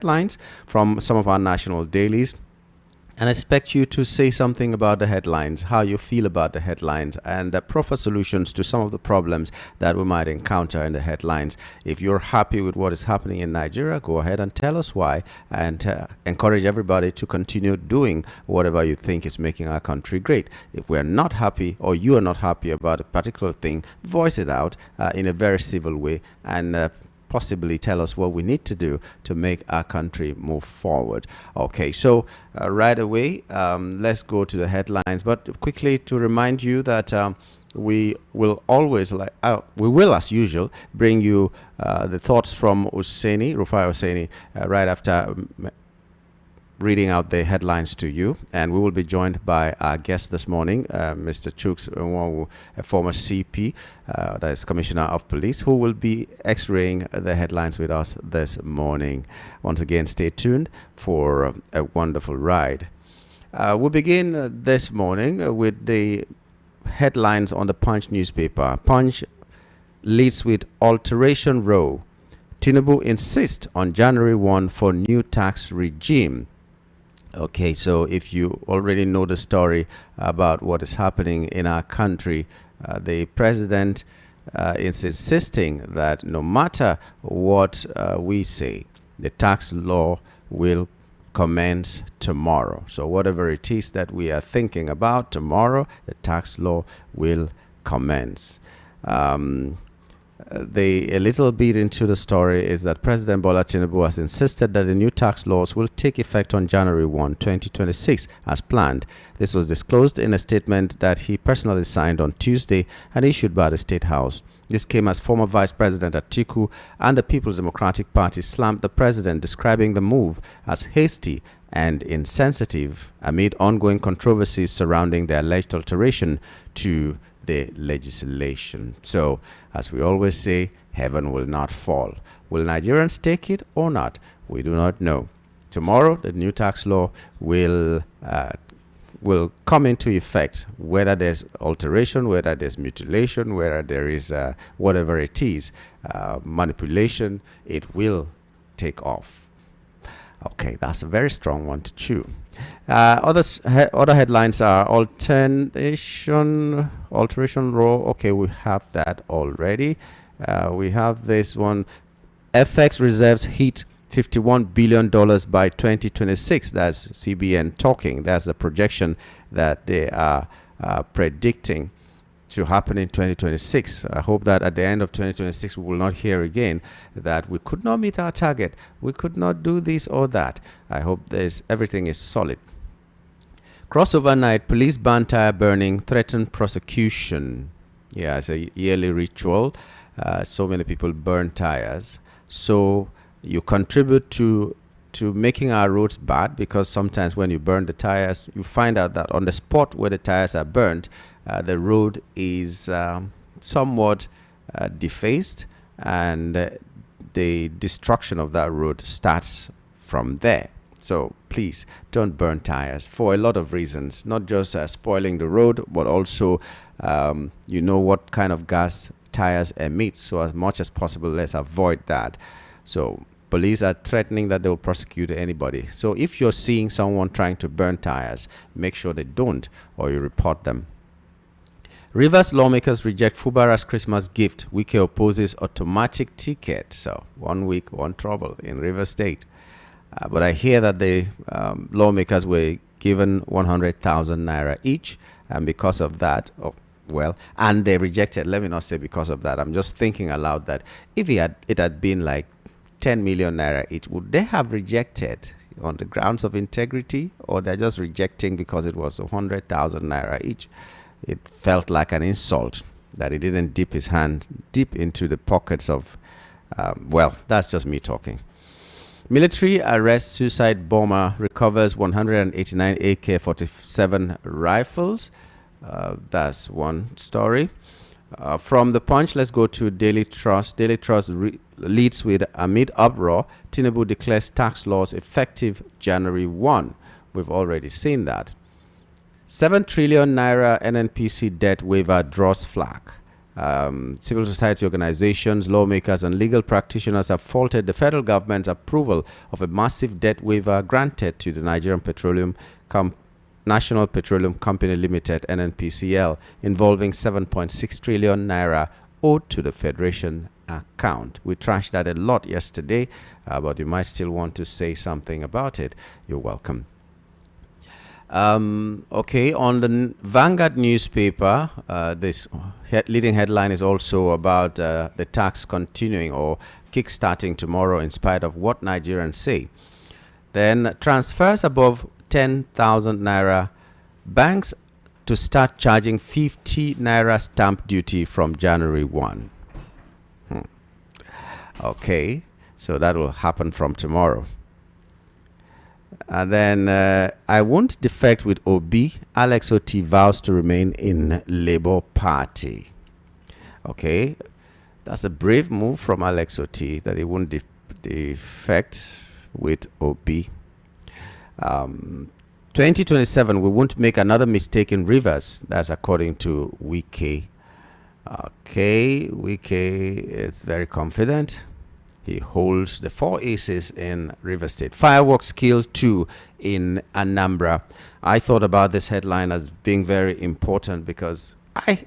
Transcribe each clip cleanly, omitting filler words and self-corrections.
headlines from some of our national dailies, and I expect you to say something about the headlines, how you feel about the headlines, and proffer solutions to some of the problems that we might encounter in the headlines. If you're happy with what is happening in Nigeria, go ahead and tell us why, and encourage everybody to continue doing whatever you think is making our country great. If we're not happy, or you are not happy about a particular thing, voice it out in a very civil way, and possibly tell us what we need to do to make our country move forward. Okay, so right away, let's go to the headlines. But quickly to remind you that we will always, we will, as usual, bring you the thoughts from Rufai Hussaini, right after reading out the headlines to you, and we will be joined by our guest this morning, Mr. Chuks, a former CP, that is Commissioner of Police, who will be x-raying the headlines with us this morning. Once again, stay tuned for a wonderful ride. We'll begin this morning with the headlines on the Punch newspaper. Punch leads with alteration row. Tinubu insists on January 1 for new tax regime. Okay, so if you already know the story about what is happening in our country, the president is insisting that no matter what we say, the tax law will commence tomorrow. So whatever it is that we are thinking about tomorrow, the tax law will commence. A little bit into the story is that President Bola Tinubu has insisted that the new tax laws will take effect on January 1, 2026 as planned. This was disclosed in a statement that he personally signed on Tuesday and issued by the State House. This came as former Vice President Atiku and the People's Democratic Party slammed the president, describing the move as hasty and insensitive amid ongoing controversies surrounding the alleged alteration to the legislation. So, as we always say, heaven will not fall. Will Nigerians take it or not? We do not know. Tomorrow, the new tax law will come into effect, whether there's alteration, whether there's mutilation, whether there is whatever it is, manipulation, it will take off. Okay, that's a very strong one to chew. Other headlines are alteration row. Okay, we have that already. We have this one. FX reserves hit $51 billion by 2026. That's CBN talking. That's the projection that they are predicting to happen in 2026. I hope that at the end of 2026 we will not hear again that we could not meet our target, we could not do this or that. I hope everything is solid. Crossover night, police ban tire burning, threaten prosecution. Yeah, it's a yearly ritual. So many people burn tires. So you contribute to making our roads bad, because sometimes when you burn the tires, you find out that on the spot where the tires are burned, the road is somewhat defaced, and the destruction of that road starts from there. So please don't burn tires for a lot of reasons, not just spoiling the road, but also you know what kind of gas tires emit. So as much as possible, let's avoid that. So police are threatening that they will prosecute anybody. So if you're seeing someone trying to burn tires, make sure they don't, or you report them. Rivers lawmakers reject Fubara's Christmas gift. Wike opposes automatic ticket. So 1 week, one trouble in Rivers State. But I hear that the lawmakers were given 100,000 naira each. And because of that, and they rejected. Let me not say because of that. I'm just thinking aloud that if it had been like 10 million naira each, would they have rejected on the grounds of integrity? Or they're just rejecting because it was 100,000 naira each? It felt like an insult that he didn't dip his hand deep into the pockets of, that's just me talking. Military arrests suicide bomber, recovers 189 AK-47 rifles. That's one story. From the Punch, let's go to Daily Trust. Daily Trust leads with amid uproar, Tinubu declares tax laws effective January 1. We've already seen that. 7 trillion naira NNPC debt waiver draws flag. Civil society organizations, lawmakers, and legal practitioners have faulted the federal government's approval of a massive debt waiver granted to the Nigerian National Petroleum Company Limited (NNPCL) involving 7.6 trillion naira owed to the Federation account. We trashed that a lot yesterday, but you might still want to say something about it. You're welcome. Okay, on the Vanguard newspaper, this leading headline is also about the tax continuing or kick-starting tomorrow in spite of what Nigerians say. Then transfers above 10,000 naira, banks to start charging 50 naira stamp duty from January 1. Okay, so that will happen from tomorrow. And then I won't defect with Obi. Alex Oti vows to remain in Labour Party. Okay, that's a brave move from Alex Oti that he won't defect with Obi. 2027, we won't make another mistake in Rivers. That's according to Wike. Okay, Wike is very confident. He holds the 4 aces in River State. Fireworks kill 2 in Anambra. I thought about this headline as being very important because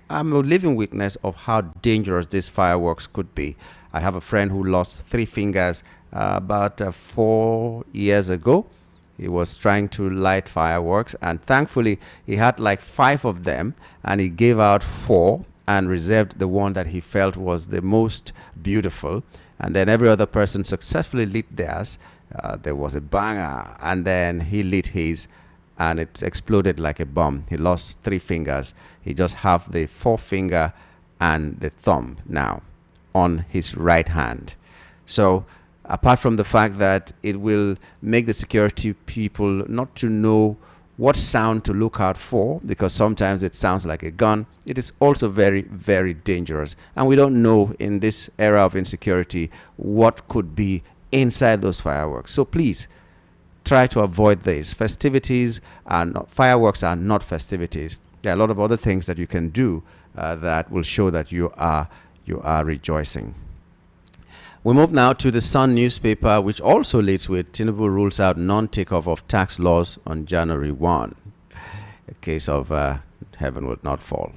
I'm a living witness of how dangerous these fireworks could be. I have a friend who lost 3 fingers about 4 years ago. He was trying to light fireworks, and thankfully he had like 5 of them, and he gave out 4 and reserved the one that he felt was the most beautiful. And then every other person successfully lit theirs. There was a banger, and then he lit his, and it exploded like a bomb. He lost 3 fingers. He just have the 4-finger and the thumb now on his right hand. So apart from the fact that it will make the security people not to know what sound to look out for, because sometimes it sounds like a gun, it is also very, very dangerous. And we don't know in this era of insecurity what could be inside those fireworks. So please try to avoid this. Festivities are not, fireworks are not festivities. There are a lot of other things that you can do that will show that you are rejoicing. We move now to the Sun newspaper, which also leads with Tinubu rules out non-takeoff of tax laws on January 1. A case of heaven would not fall.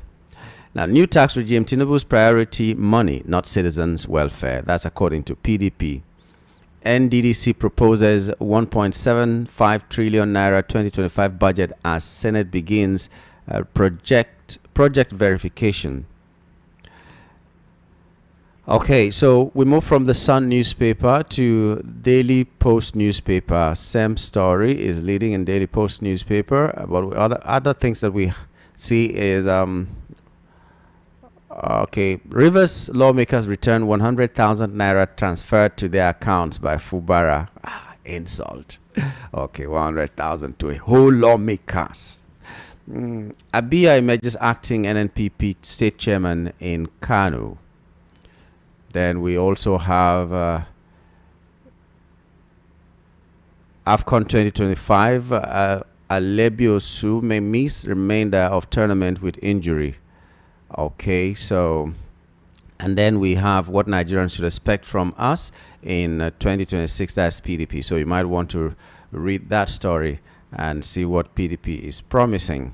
Now, new tax regime, Tinubu's priority, money, not citizens' welfare. That's according to PDP. NDDC proposes 1.75 trillion naira 2025 budget as Senate begins project verification. Okay, so we move from the Sun newspaper to Daily Post newspaper. Same story is leading in Daily Post newspaper. But other things that we see is okay, Rivers lawmakers return 100,000 naira transferred to their accounts by Fubara. Insult. Okay, 100,000 to a whole lawmakers. Abia emerges acting NNPP state chairman in Kano. Then we also have AFCON 2025. Alebiosu may miss remainder of tournament with injury. Okay, so, and then we have what Nigerians should expect from us in 2026. That's PDP. So you might want to read that story and see what PDP is promising.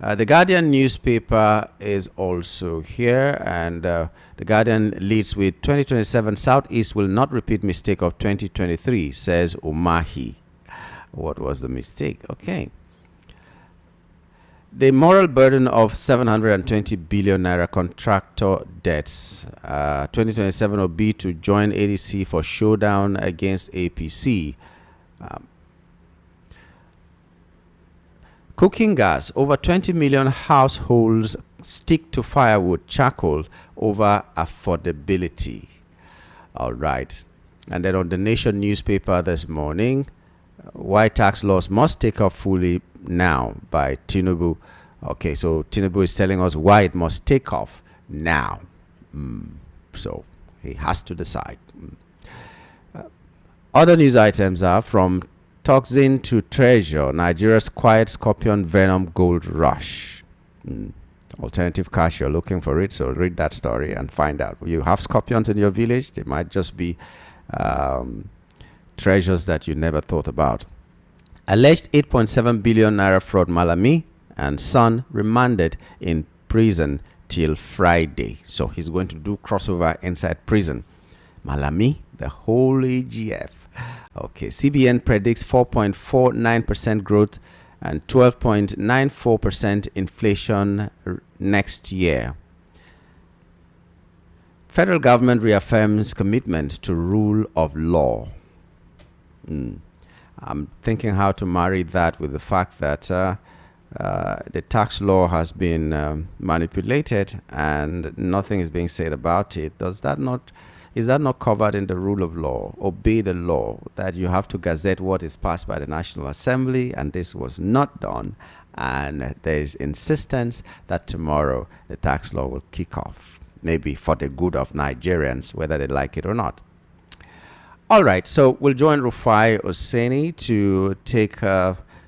The Guardian newspaper is also here, and the Guardian leads with 2027 Southeast will not repeat mistake of 2023, says Umahi. What was the mistake? Okay. The moral burden of 720 billion naira contractor debts. 2027 will be to join ADC for showdown against APC. Cooking gas. Over 20 million households stick to firewood charcoal over affordability. All right. And then on the Nation newspaper this morning, why tax laws must take off fully now by Tinubu. Okay, so Tinubu is telling us why it must take off now. So he has to decide. Other news items are from toxin to treasure, Nigeria's quiet scorpion venom gold rush. Alternative cash, you're looking for it, so read that story and find out. You have scorpions in your village, they might just be treasures that you never thought about. Alleged 8.7 billion naira fraud, Malami and son remanded in prison till Friday. So he's going to do crossover inside prison. Malami, the whole AGF. Okay, CBN predicts 4.49% growth and 12.94% inflation next year. Federal government reaffirms commitment to rule of law. I'm thinking how to marry that with the fact that the tax law has been manipulated and nothing is being said about it. Is that not covered in the rule of law? Obey the law, that you have to gazette what is passed by the National Assembly, and this was not done. And there is insistence that tomorrow the tax law will kick off, maybe for the good of Nigerians, whether they like it or not. All right, so we'll join Rufai Oseni to take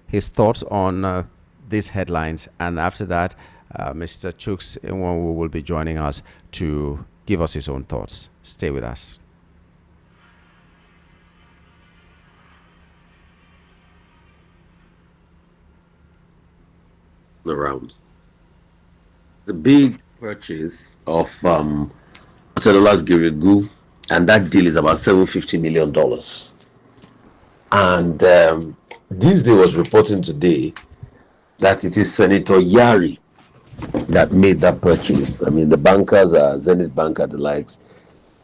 his thoughts on these headlines, and after that, Mr. Chuks Inwanwu will be joining us to give us his own thoughts. Stay with us. Around the big purchase of Otedola's Girigu, and that deal is about $750 million. And this day was reporting today that it is Senator Yari that made that purchase. I mean, the bankers are Zenith Bank and the likes,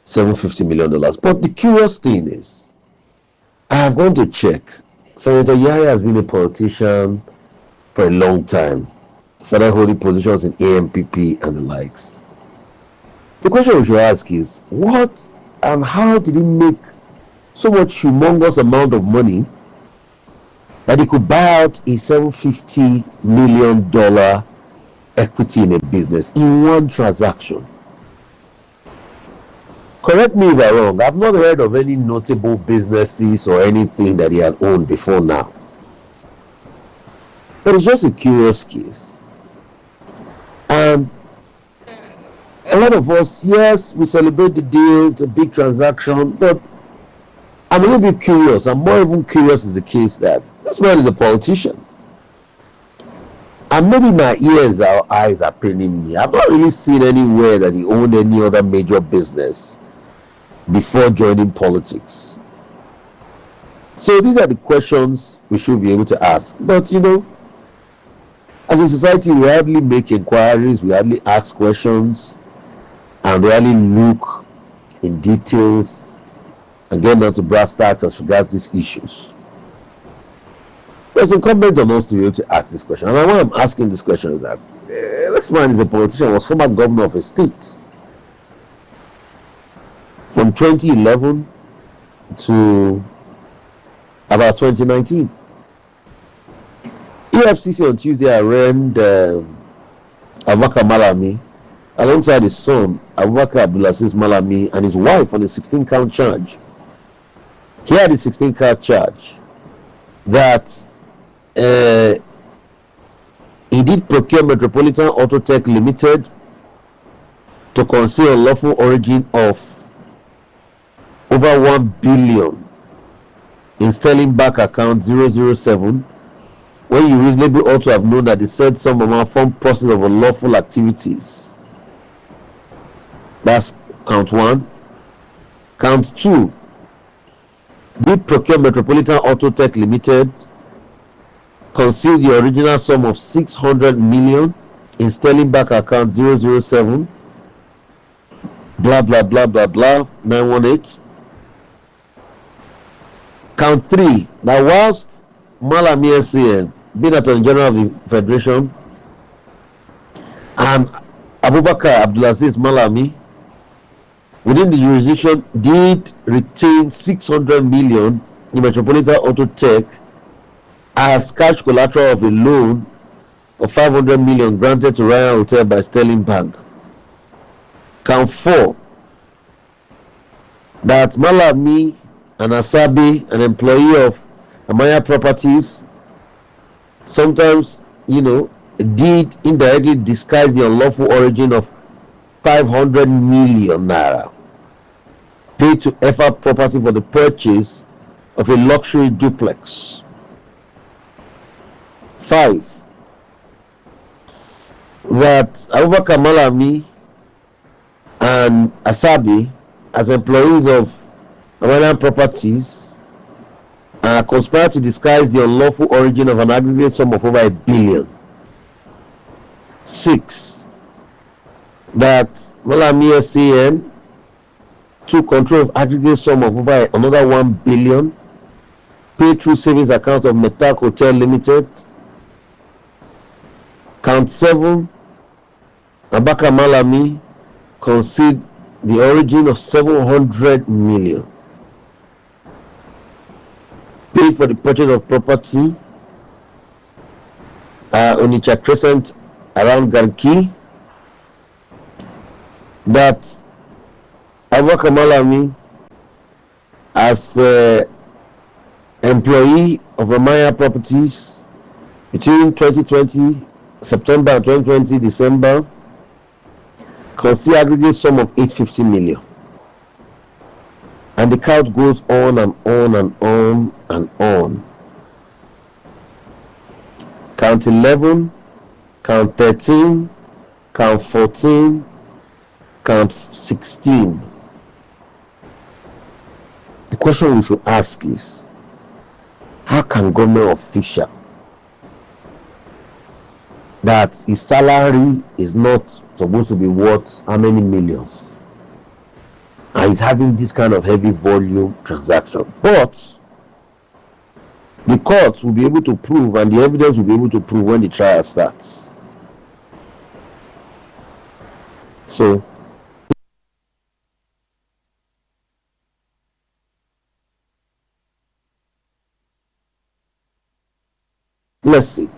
$750 million. But the curious thing is, I have gone to check. Senator Yari has been a politician for a long time, started holding positions in AMPP and the likes. The question we should ask is, what and how did he make so much humongous amount of money that he could buy out a $750 million equity in a business in one transaction? Correct me if I'm wrong. I've not heard of any notable businesses or anything that he had owned before now. But it's just a curious case. And a lot of us, yes, we celebrate the deal, it's a big transaction, but I'm a little bit curious. I'm more even curious is the case that this man is a politician. And maybe my ears or eyes are paining me. I've not really seen anywhere that he owned any other major business before joining politics. So these are the questions we should be able to ask. But you know, as a society, we hardly make inquiries, we hardly ask questions, and we hardly look in details and get down to brass tacks as regards these issues. It's incumbent on us to be able to ask this question. And why I'm asking this question is that this man is a politician, was former governor of a state. From 2011 to about 2019. EFCC on Tuesday arraigned Abubakar Malami alongside his son Abubakar Abdulaziz Malami and his wife on a 16-count charge. He had a 16-count charge that he did procure Metropolitan Autotech Limited to conceal a lawful origin of over 1 billion in sterling bank account 007, when you reasonably ought to have known that the said sum amount formed process of unlawful activities. That's count 1. Count 2, did procure Metropolitan Autotech Limited, conceal the original sum of 600 million in sterling bank account 007, blah blah blah blah blah 918. Count 3, that whilst Malami SCN, being Attorney General of the Federation, and Abubakar Abdulaziz Malami, within the jurisdiction, did retain 600 million in Metropolitan Autotech as cash collateral of a loan of 500 million granted to Ryan Hotel by Sterling Bank. Count 4, that Malami and Asabi, an employee of Amaya Properties, sometimes, you know, did indirectly disguise the unlawful origin of 500 million naira paid to EFA Property for the purchase of a luxury duplex. 5. That Abubakar Malami and Asabi, as employees of American Properties, conspired to disguise the unlawful origin of an aggregate sum of over $1 billion. 6. That Malami SAN took control of aggregate sum of over another $1 billion paid through savings account of Metak Hotel Limited. Count 7. Abubakar Malami concealed the origin of 700 million paid for the purchase of property Onitsha Crescent around Garki. That Abubakar Malami, as employee of Amaya Properties between 2020 September and 2020 December, concealed aggregate sum of 850 million. And the count goes on and on and on and on. Count 11, count 13, count 14, count 16. The question we should ask is, how can government official that his salary is not supposed to be worth how many millions, and he's having this kind of heavy volume transaction, but the courts will be able to prove and the evidence will be able to prove when the trial starts? So let's see.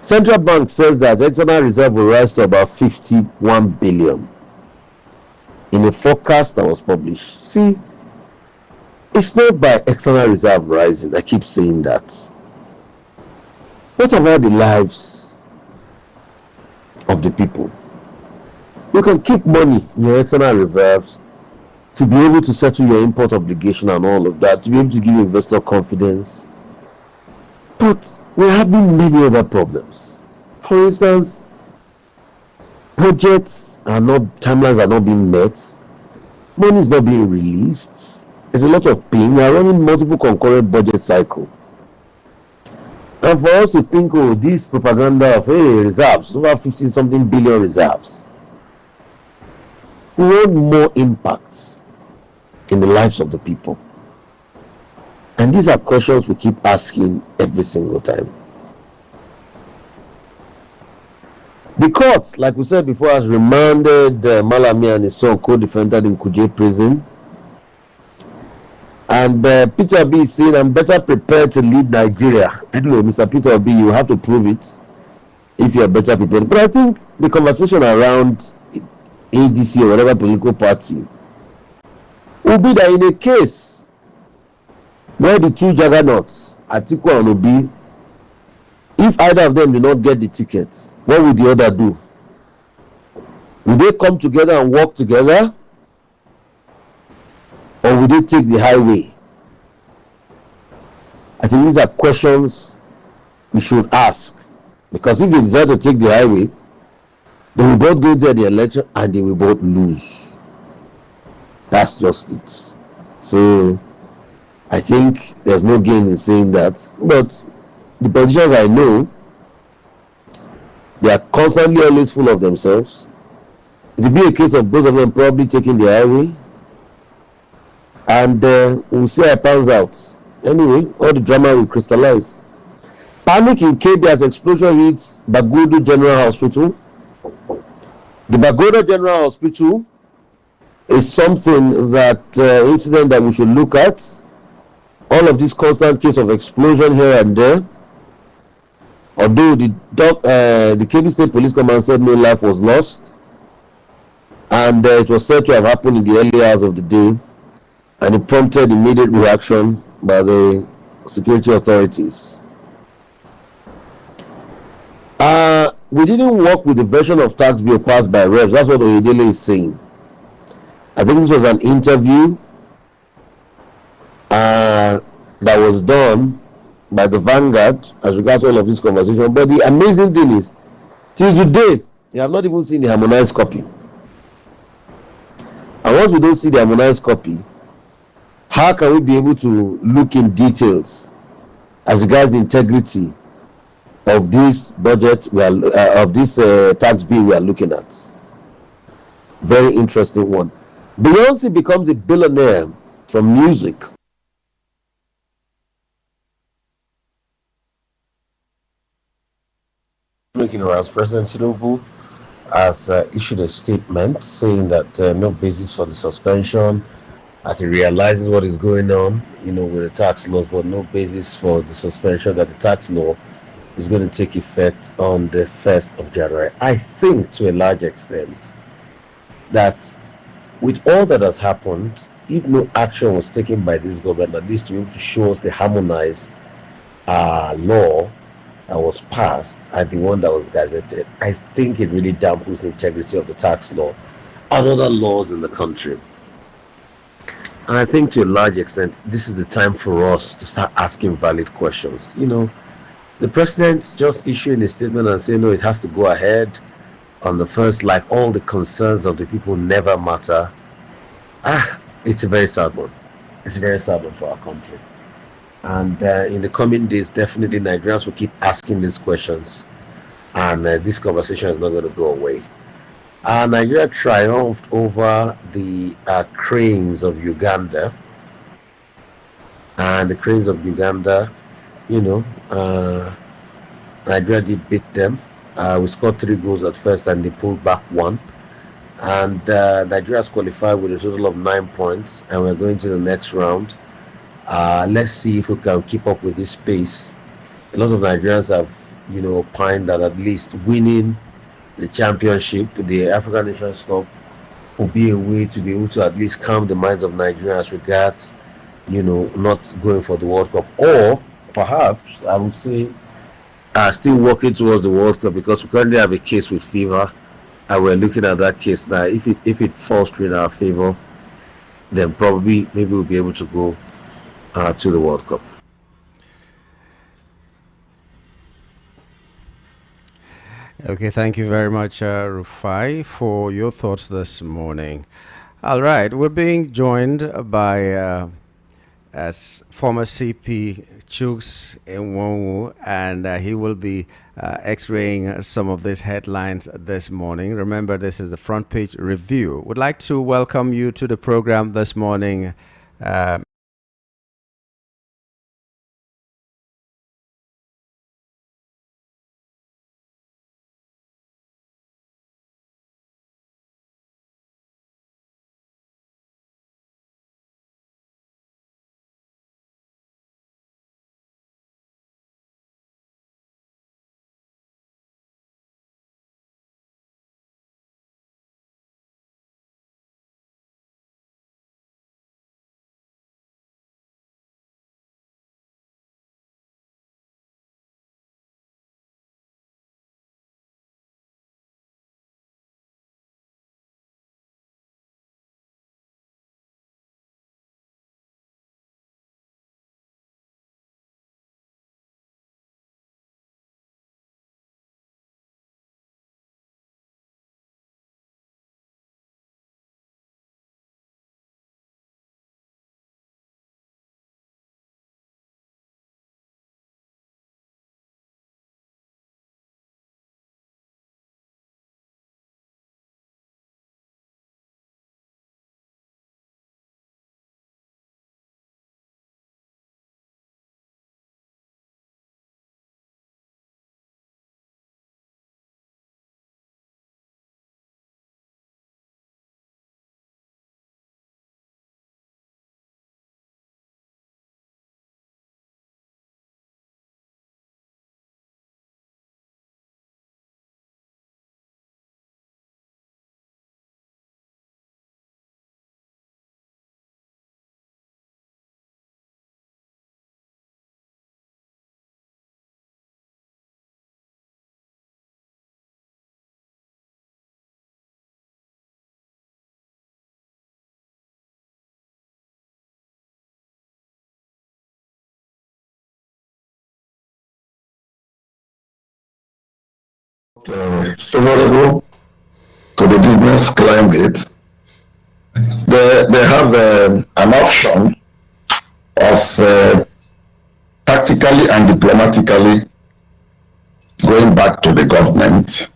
Central Bank says that external reserve will rise to about 51 billion in a forecast that was published. See, it's not by external reserve rising. I keep saying that. What about the lives of the people? You can keep money in your external reserves to be able to settle your import obligation and all of that, to be able to give investor confidence. But we're having many other problems. For instance, timelines are not being met. Money is not being released. There's a lot of pain. We are running multiple concurrent budget cycle. And for us to think, oh, this propaganda of reserves, over 50-something billion reserves, we want more impacts in the lives of the people. And these are questions we keep asking every single time. The courts, like we said before, has remanded Malami and his son co-defendant in Kuje prison. And Peter Obi is saying, I'm better prepared to lead Nigeria. Anyway, Mr. Peter Obi, you have to prove it if you're better prepared. But I think the conversation around ADC or whatever political party will be that in a case where the two juggernauts, Atiku and Obi, if either of them do not get the tickets, what will the other do? Will they come together and work together? Or will they take the highway? I think these are questions we should ask. Because if they decide to take the highway, they will both go to the election and they will both lose. That's just it. So I think there's no gain in saying that. But the politicians I know, they are constantly always full of themselves. It will be a case of both of them probably taking the highway. And we'll see how it pans out. Anyway, all the drama will crystallize. Panic in KB as explosion hits Bagudu General Hospital. The Bagudu General Hospital is something that incident that we should look at. All of this constant case of explosion here and there. Although the KB State Police Command said no life was lost, and it was said to have happened in the early hours of the day, and it prompted immediate reaction by the security authorities. We didn't work with the version of tax bill passed by reps. That's what Oyedele is saying. I think this was an interview that was done by the Vanguard as regards all of this conversation. But the amazing thing is, till today, you have not even seen the harmonized copy. And once we don't see the harmonized copy, how can we be able to look in details as regards the integrity of this budget of this tax bill we are looking at? Very interesting one. Beyonce becomes a billionaire from music. Making around President Tinubu has issued a statement saying that no basis for the suspension, that he realizes what is going on, with the tax laws, but no basis for the suspension, that the tax law is going to take effect on the 1st of January. I think to a large extent that with all that has happened, if no action was taken by this government, at least to be able to show us the harmonized law that was passed and the one that was gazetted, I think it really dampens the integrity of the tax law and other laws in the country. And I think to a large extent, this is the time for us to start asking valid questions. The president just issuing a statement and saying, no, it has to go ahead on the first, like all the concerns of the people never matter. It's a very sad one. It's a very sad one for our country. And in the coming days, definitely Nigerians will keep asking these questions. And this conversation is not going to go away. Nigeria triumphed over the cranes of Uganda. And the cranes of Uganda, Nigeria did beat them. We scored 3 goals at first and they pulled back 1. And Nigeria has qualified with a total of 9 points. And we're going to the next round. Let's see if we can keep up with this pace. A lot of Nigerians have, opined that at least winning the championship, the African Nations Cup, will be a way to be able to at least calm the minds of Nigerians as regards, not going for the World Cup. Or perhaps I would say still working towards the World Cup, because we currently have a case with fever, and we're looking at that case now. If it falls through in our favor, then probably maybe we'll be able to go to the World Cup. Okay, thank you very much, Rufai, for your thoughts this morning. All right, we're being joined by as former CP Chuks Enwonwu, and he will be x-raying some of these headlines this morning. Remember, this is the front page review. Would like to welcome you to the program this morning. favorable to the business climate, they have an option of tactically and diplomatically going back to the government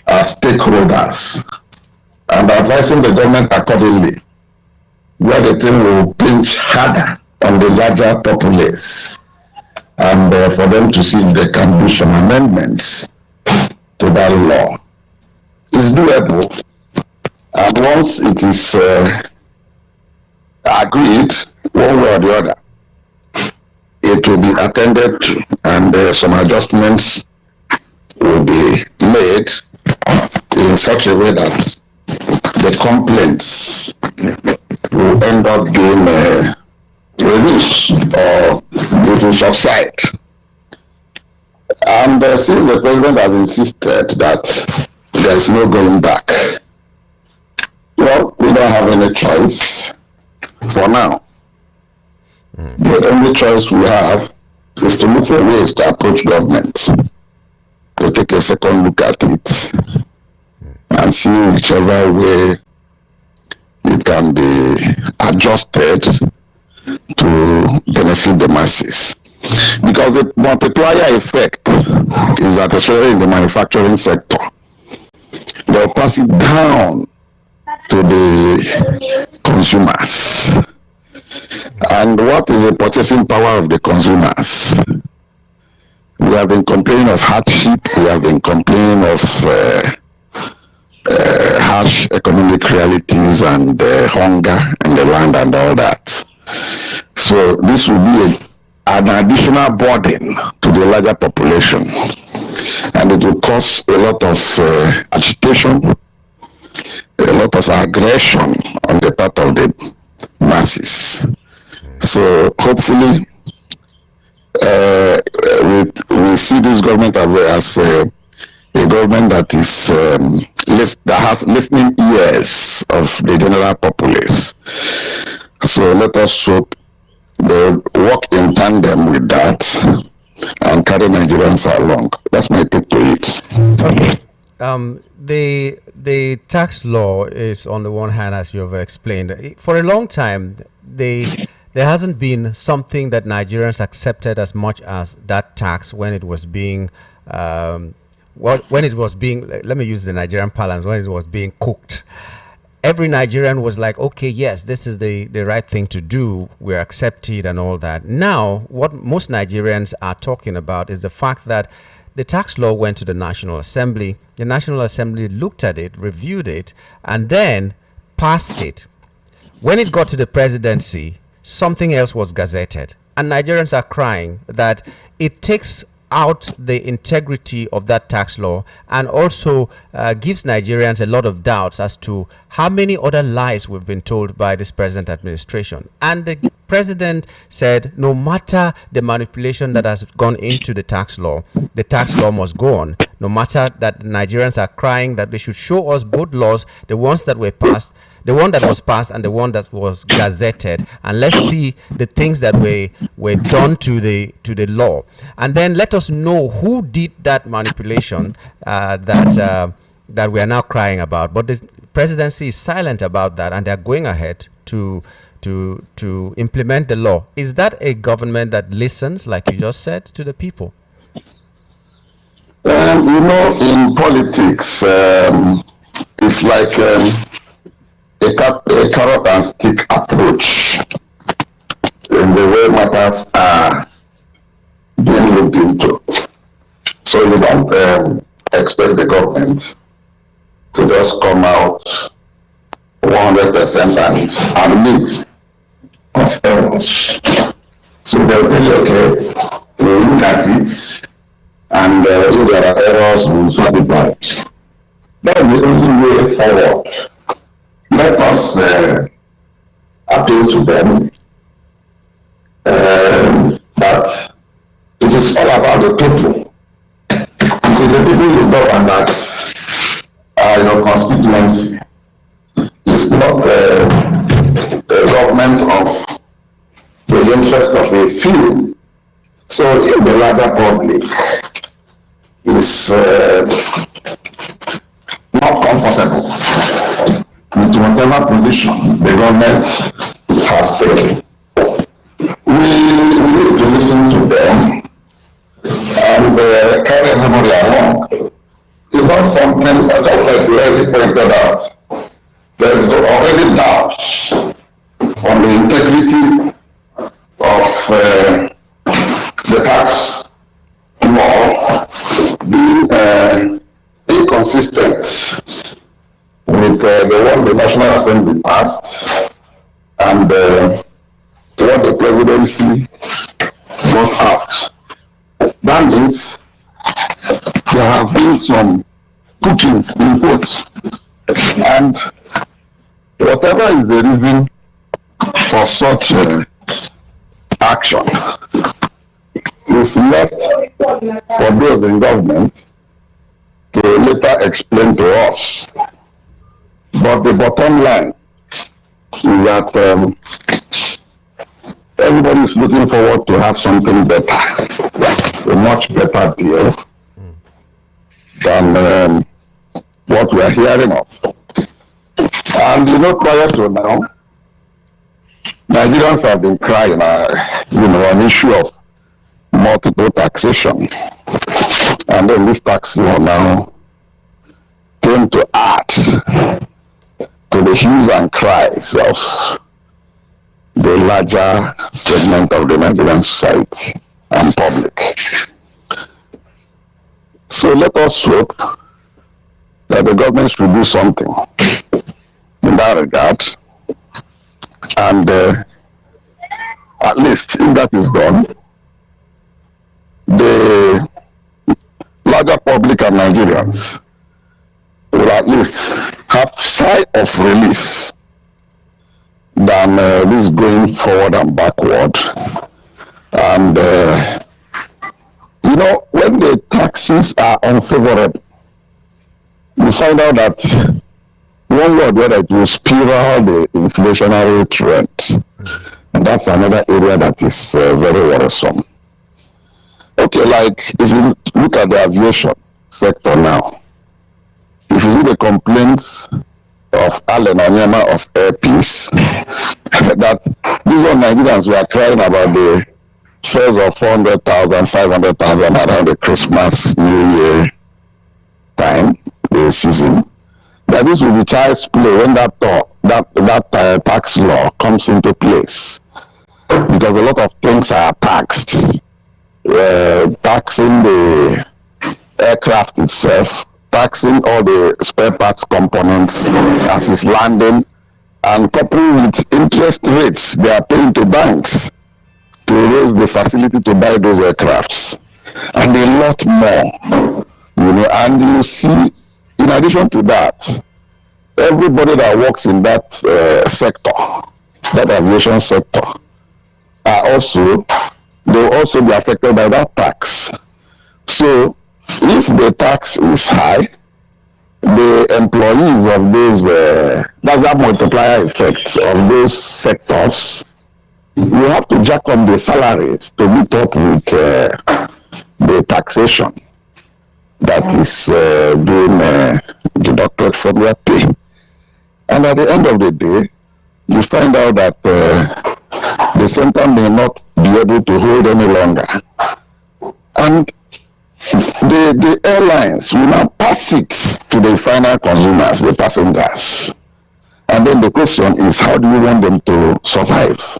as stakeholders and advising the government accordingly, where the thing will pinch harder on the larger populace, and for them to see if they can do some amendments to that law. It's doable, and once it is agreed one way or the other, it will be attended to, and some adjustments will be made in such a way that the complaints will end up being reduced or it will subside. And since the president has insisted that there is no going back, well, we don't have any choice for now. The only choice we have is to look for ways to approach government, to take a second look at it and see whichever way it can be adjusted to benefit the masses. Because the multiplier effect is that, especially in the manufacturing sector, they'll pass it down to the consumers. And what is the purchasing power of the consumers? We have been complaining of hardship, we have been complaining of harsh economic realities and hunger in the land and all that. So this will be an additional burden to the larger population, and it will cause a lot of agitation, a lot of aggression on the part of the masses. So hopefully we see this government as a government that is that has listening ears of the general populace. So let us hope they work in tandem with that and carry Nigerians along. That's my take to it. Okay. The tax law is, on the one hand, as you have explained, for a long time, there hasn't been something that Nigerians accepted as much as that tax when it was being, let me use the Nigerian parlance, when it was being cooked. Every Nigerian was like, okay, yes, this is the right thing to do. We accept it and all that. Now, what most Nigerians are talking about is the fact that the tax law went to the National Assembly. The National Assembly looked at it, reviewed it, and then passed it. When it got to the presidency, something else was gazetted. And Nigerians are crying that it takes out the integrity of that tax law, and also gives Nigerians a lot of doubts as to how many other lies we've been told by this present administration. And the president said no matter the manipulation that has gone into the tax law must go on. No matter that Nigerians are crying that they should show us both laws, the ones that were passed, the one that was passed and the one that was gazetted, and let's see the things that were done to the law, and then let us know who did that manipulation that we are now crying about. But the presidency is silent about that, and they are going ahead to implement the law. Is that a government that listens, like you just said, to the people? In politics, it's like a carrot and stick approach in the way matters are being looked into. So you don't expect the government to just come out 100% and admit of errors. So they'll tell you, okay, we'll look at it, and if there are errors, we'll sort it out. That's the only way forward. Let us appeal to them that it is all about the people. It is the people you govern that are your constituency. It's not the government of the interest of a few. So if the larger public is not comfortable with whatever position the government has taken. We need to listen to them and carry everybody along. It's not something that, just like you already pointed out, there is already doubt on the integrity of the tax law being inconsistent with the one the National Assembly passed and what the presidency brought out. That means there have been some pushings in quotes, and whatever is the reason for such action is left for those in government to later explain to us. But the bottom line is that everybody is looking forward to have something better, a much better deal than what we are hearing of. And prior to now, Nigerians have been crying, an issue of multiple taxation. And then this tax law now came to add to the hues and cries of the larger segment of the Nigerian society and public. So let us hope that the government should do something in that regard. And at least if that is done, the larger public and Nigerians will at least have sigh of relief than this going forward and backward. And when the taxes are unfavorable, you find out that one word whether it will spiral the inflationary trend. And that's another area that is very worrisome. Okay, like if you look at the aviation sector now, if you see the complaints of Allen Onyema of Air Peace, that these were Nigerians were crying about the fares of 400,000, 500,000 around the Christmas, New Year time, the season, that this will be child's play when that tax law comes into place, because a lot of things are taxed. Taxing the aircraft itself, taxing all the spare parts components as it's landing, and coupled with interest rates they are paying to banks to raise the facility to buy those aircrafts, and a lot more. And you see, in addition to that, everybody that works in that sector, that aviation sector, they will also be affected by that tax. So if the tax is high, the employees of those, that's that multiplier effect of those sectors, you have to jack up the salaries to meet up with the taxation that is being deducted from their pay. And at the end of the day, you find out that the center may not be able to hold any longer. And the airlines will now pass it to the final consumers, the passengers. And then the question is, how do you want them to survive?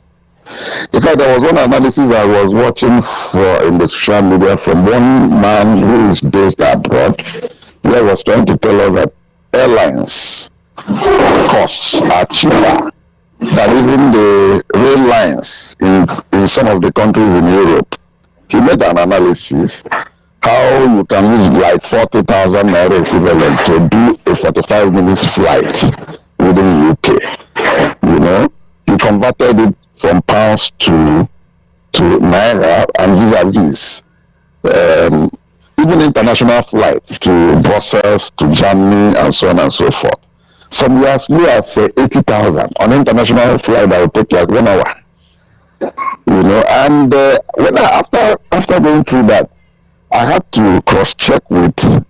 In fact, there was one analysis I was watching in the social media from one man who is based abroad, where he was trying to tell us that airlines costs are cheaper than even the rail lines in some of the countries in Europe. He made an analysis how you can use like 40,000 naira equivalent to do a 45 minutes flight within UK. He converted it from pounds to naira, and vis-a-vis even international flights to Brussels, to Germany, and so on and so forth. Some as low as 80,000 on international flight that will take like 1 hour. And when after going through that, I had to cross-check with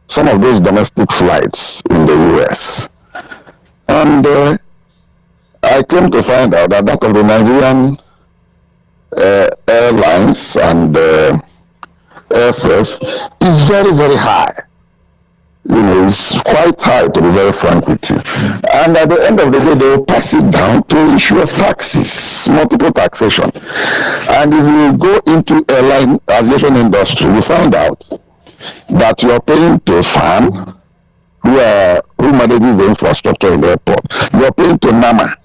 some of those domestic flights in the US. And I came to find out that of the Nigerian airlines and airfares is very, very high. It's quite high, to be very frank with you. And at the end of the day, they will pass it down to issue of taxes, multiple taxation. And if you go into aviation industry, you find out that you are paying to a firm who manages the infrastructure in the airport. You are paying to NAMA,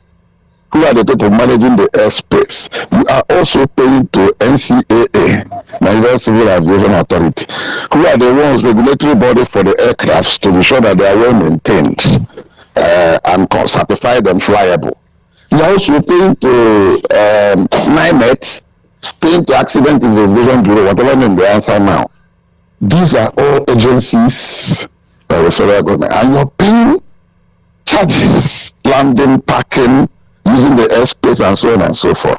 who are the people managing the airspace. You are also paying to NCAA, Nigerian Civil Aviation Authority, who are the ones regulatory body for the aircrafts to be sure that they are well maintained and certified and flyable. You are also paying to NIMET, paying to Accident Investigation Bureau, whatever name they answer now. These are all agencies by the federal government, and you're paying charges, landing, parking, using the airspace, and so on and so forth.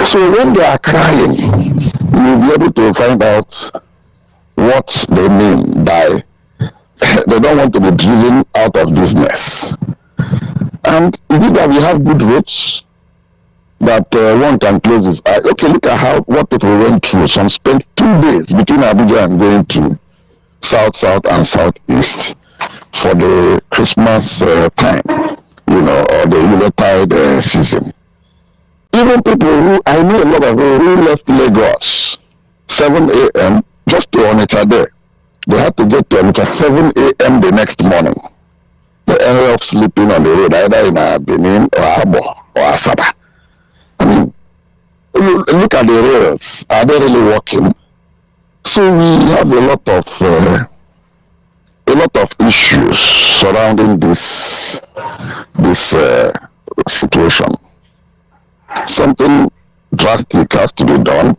So when they are crying, you'll be able to find out what they mean by they don't want to be driven out of business. And is it that we have good roads that one can close his eye? Okay, look at what people went through. Some spent 2 days between Abuja and going to south and southeast for the Christmas time, or the Yuletide season. Even people I know a lot of people who left Lagos 7 a.m. just to Onitsha there. They had to get to Onitsha 7 a.m. the next morning. They ended up sleeping on the road, either in Benin or Abo or Asaba. I mean, look at the rails. Are they really working? So we have a lot of issues surrounding this situation. Something drastic has to be done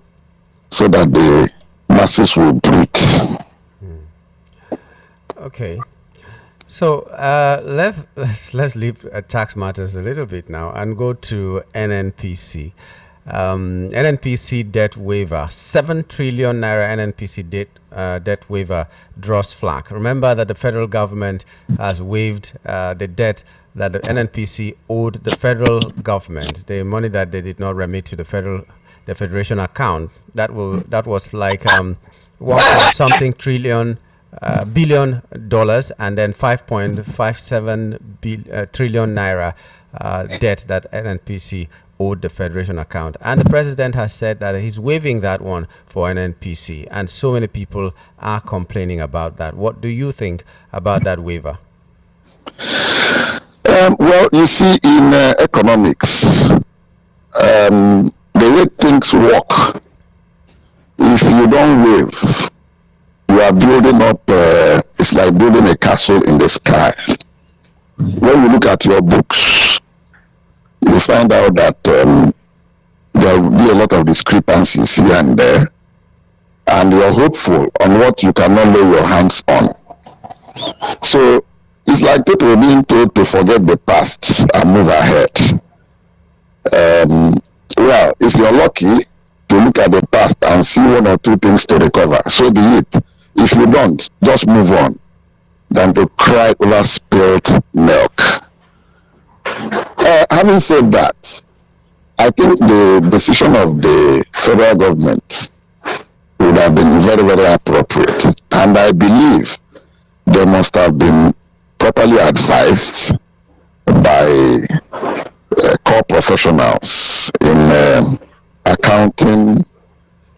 so that the masses will breathe. Okay. So let's leave tax matters a little bit now and go to NNPC. NNPC debt waiver, 7 trillion naira NNPC debt waiver draws flag. Remember that the federal government has waived the debt that the NNPC owed the federal government, the money that they did not remit to the federation account. That was like something billion dollars, and then 5.57 trillion naira debt that NNPC owed the federation account. And the president has said that he's waiving that one for NNPC, and so many people are complaining about that. What do you think about that waiver? Well, you see, in economics, the way things work, if you don't waive, you are building up, it's like building a castle in the sky. When you look at your books, you find out that there will be a lot of discrepancies here and there, and you're hopeful on what you cannot lay your hands on. So it's like people being told to forget the past and move ahead. Well, if you're lucky to look at the past and see 1 or 2 things to recover, so be it. If you don't, just move on than to cry over spilled milk. Having said that, I think the decision of the federal government would have been very, very appropriate. And I believe they must have been properly advised by core professionals in accounting,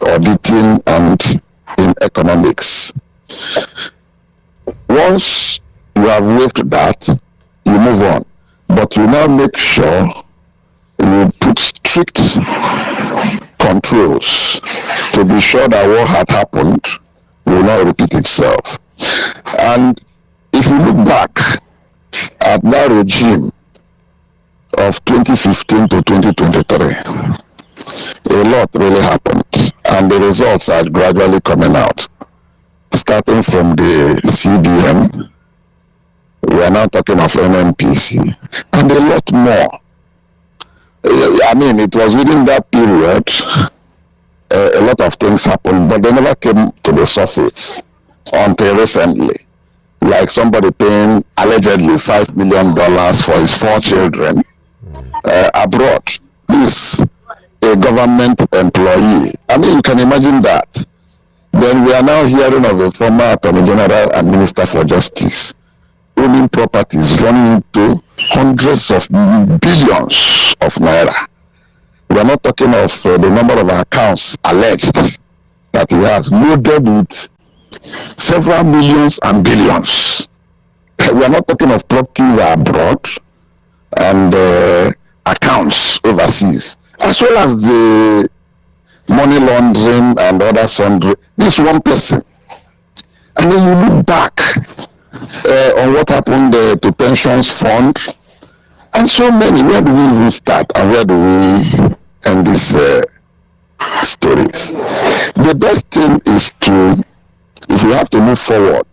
auditing, and in economics. Once you have waived that, you move on. But you now make sure you put strict controls to be sure that what had happened will not repeat itself. And if you look back at that regime of 2015 to 2023, a lot really happened, and the results are gradually coming out. Starting from the CBN, we are now talking of NNPC, and a lot more. I mean, it was within that period a lot of things happened, but they never came to the surface until recently. Like somebody paying allegedly $5 million for his 4 children abroad. This a government employee. I mean, you can imagine that. Then we are now hearing of a former Attorney General and Minister for Justice owning properties running into hundreds of billions of naira. We are not talking of the number of accounts alleged that he has loaded with several millions and billions. We are not talking of properties abroad and accounts overseas, as well as the money laundering and other sundry. This one person. And then you look back on what happened to pensions fund and so many. Where do we even start and where do we end these stories? The best thing is to, if we have to move forward,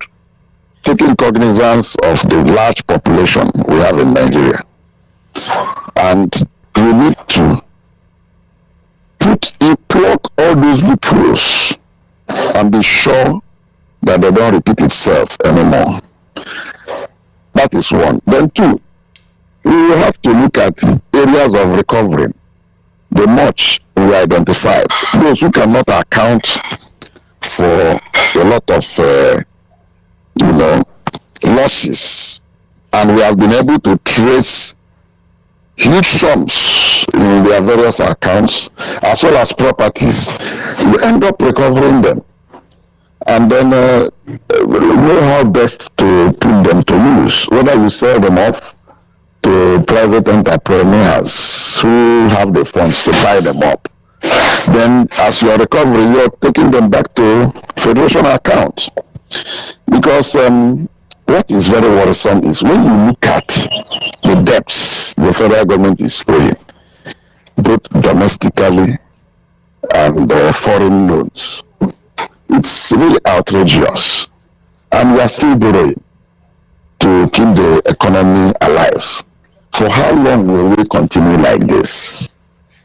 taking cognizance of the large population we have in Nigeria, and we need to plug all those loopholes and be sure that they don't repeat itself anymore. That is one. Then two, we will have to look at areas of recovery. The much we identified, those who cannot account for a lot of losses, and we have been able to trace huge sums in their various accounts as well as properties. We end up recovering them and then know how best to put them to use, whether you sell them off to private entrepreneurs who have the funds to buy them up. Then as you're recovering, you're taking them back to federation accounts. Because what is very worrisome is when you look at the debts the federal government is owing, both domestically and foreign loans, it's really outrageous. And we are still borrowing to keep the economy alive. For how long will we continue like this?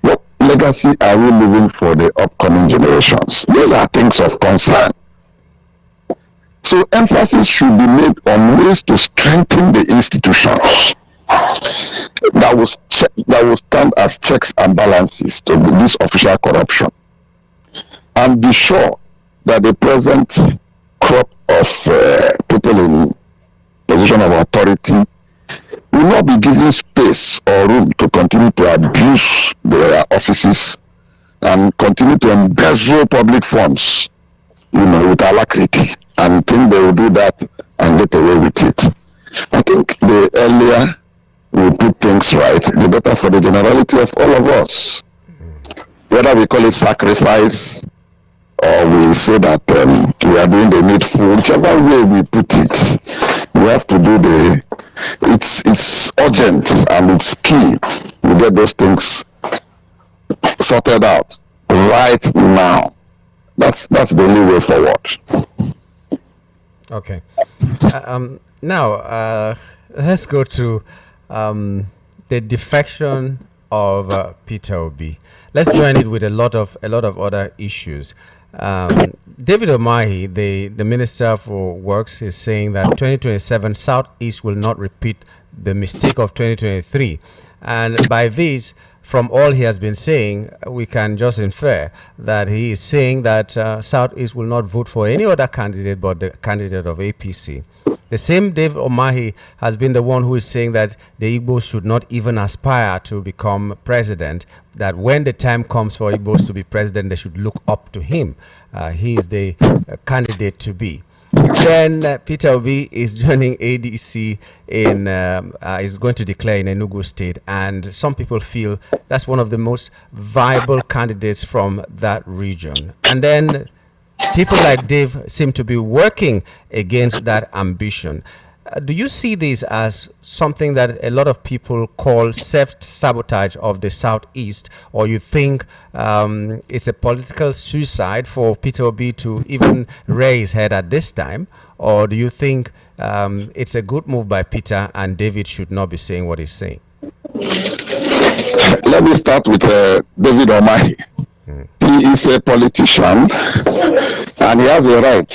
What legacy are we leaving for the upcoming generations? These are things of concern. So emphasis should be made on ways to strengthen the institutions that will stand as checks and balances to this official corruption, and be sure that the present crop of people in position of authority will not be given space or room to continue to abuse their offices and continue to embezzle public funds, with alacrity, and think they will do that and get away with it. I think the earlier we put things right, the better for the generality of all of us. Whether we call it sacrifice or we say that we are doing the needful, whichever way we put it, we have to do it's urgent and it's key. We get those things sorted out right now. That's the only way forward. Okay. Now let's go to the defection of Peter Obi. Let's join it with a lot of other issues. David Umahi, the Minister for Works, is saying that 2027 Southeast will not repeat the mistake of 2023, and by this, from all he has been saying, we can just infer that he is saying that Southeast will not vote for any other candidate but the candidate of APC. The same David Umahi has been the one who is saying that the Igbos should not even aspire to become president, that when the time comes for Igbos to be president, they should look up to him. He is the candidate to be. Then Peter Obi is joining ADC is going to declare in Enugu State, and some people feel that's one of the most viable candidates from that region. And then people like Dave seem to be working against that ambition. Do you see this as something that a lot of people call self-sabotage of the Southeast, or you think it's a political suicide for Peter Obi to even raise his head at this time? Or do you think it's a good move by Peter and David should not be saying what he's saying? Let me start with David Umahi. He he is a politician and he has a right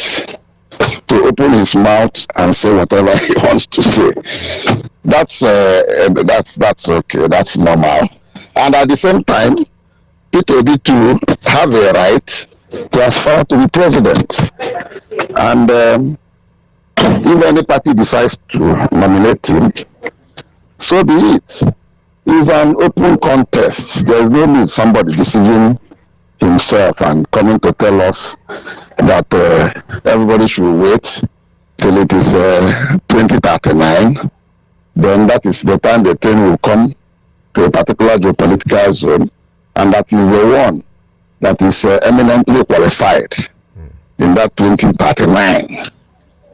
to open his mouth and say whatever he wants to say. That's okay. That's normal. And at the same time, Peter Obi too have a right to aspire to be president. And if any party decides to nominate him, so be it. It's an open contest. There is no need somebody deceiving himself and coming to tell us that everybody should wait till it is 2039. Then that is the time the train will come to a particular geopolitical zone, and that is the one that is eminently qualified in that 2039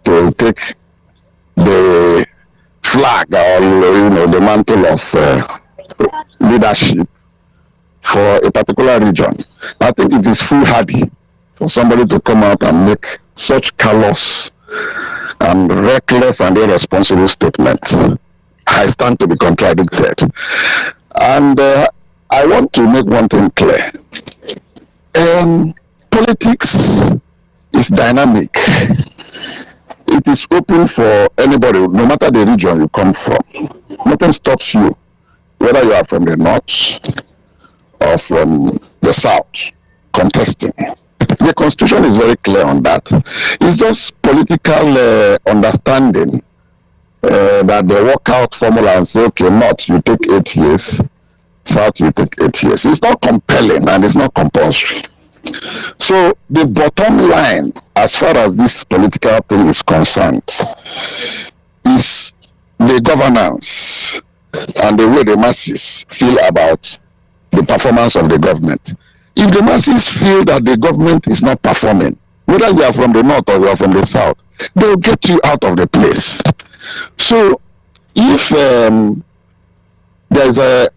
to take the flag or the mantle of leadership for a particular region. I think it is foolhardy for somebody to come out and make such callous and reckless and irresponsible statements. I stand to be contradicted. And I want to make one thing clear. Politics is dynamic. It is open for anybody, no matter the region you come from. Nothing stops you, whether you are from the north or from the south, contesting. The Constitution is very clear on that. It's just political understanding that they work out formula and say, okay, north, you take 8 years, south, you take 8 years. It's not compelling and it's not compulsory. So the bottom line, as far as this political thing is concerned, is the governance and the way the masses feel about the performance of the government. If the masses feel that the government is not performing, whether you are from the north or you are from the south, they will get you out of the place. So if there is a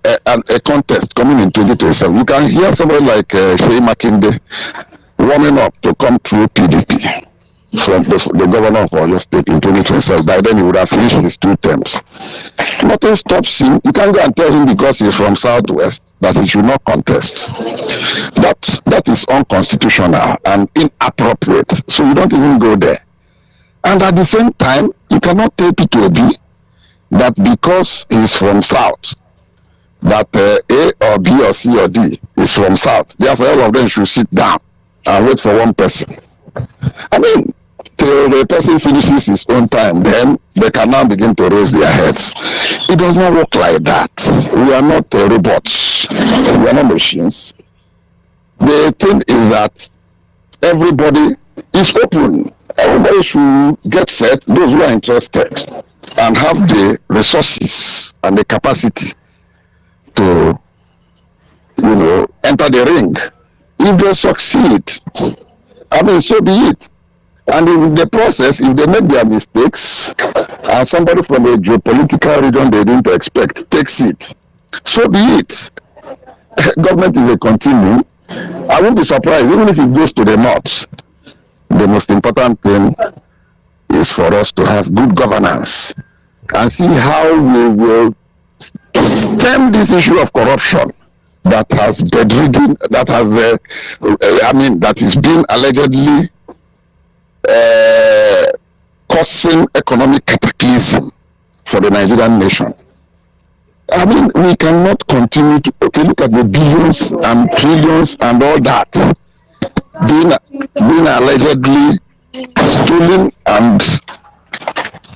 contest coming in 2027, you can hear somebody like Sheyi Makinde warming up to come through PDP from the governor of Oyo State in 2027. By then he would have finished his 2 terms. Nothing stops him. You can't go and tell him because he's from Southwest that he should not contest. That is unconstitutional and inappropriate. So you don't even go there. And at the same time, you cannot tell Peter Obi that because he's from South, that A or B or C or D is from South. Therefore, all of them should sit down and wait for one person. I mean, till the person finishes his own time, then they can now begin to raise their heads. It does not work like that. We are not robots. We are not machines. The thing is that everybody is open. Everybody should get set, those who are interested, and have the resources and the capacity to, enter the ring. If they succeed, I mean, so be it. And in the process, if they make their mistakes, and somebody from a geopolitical region they didn't expect takes it, so be it. Government is a continuum. I won't be surprised, even if it goes to the north. The most important thing is for us to have good governance and see how we will stem this issue of corruption that has bedridden, that is being allegedly causing economic cataclysm for the Nigerian nation. I mean, we cannot continue to look at the billions and trillions and all that being allegedly stolen, and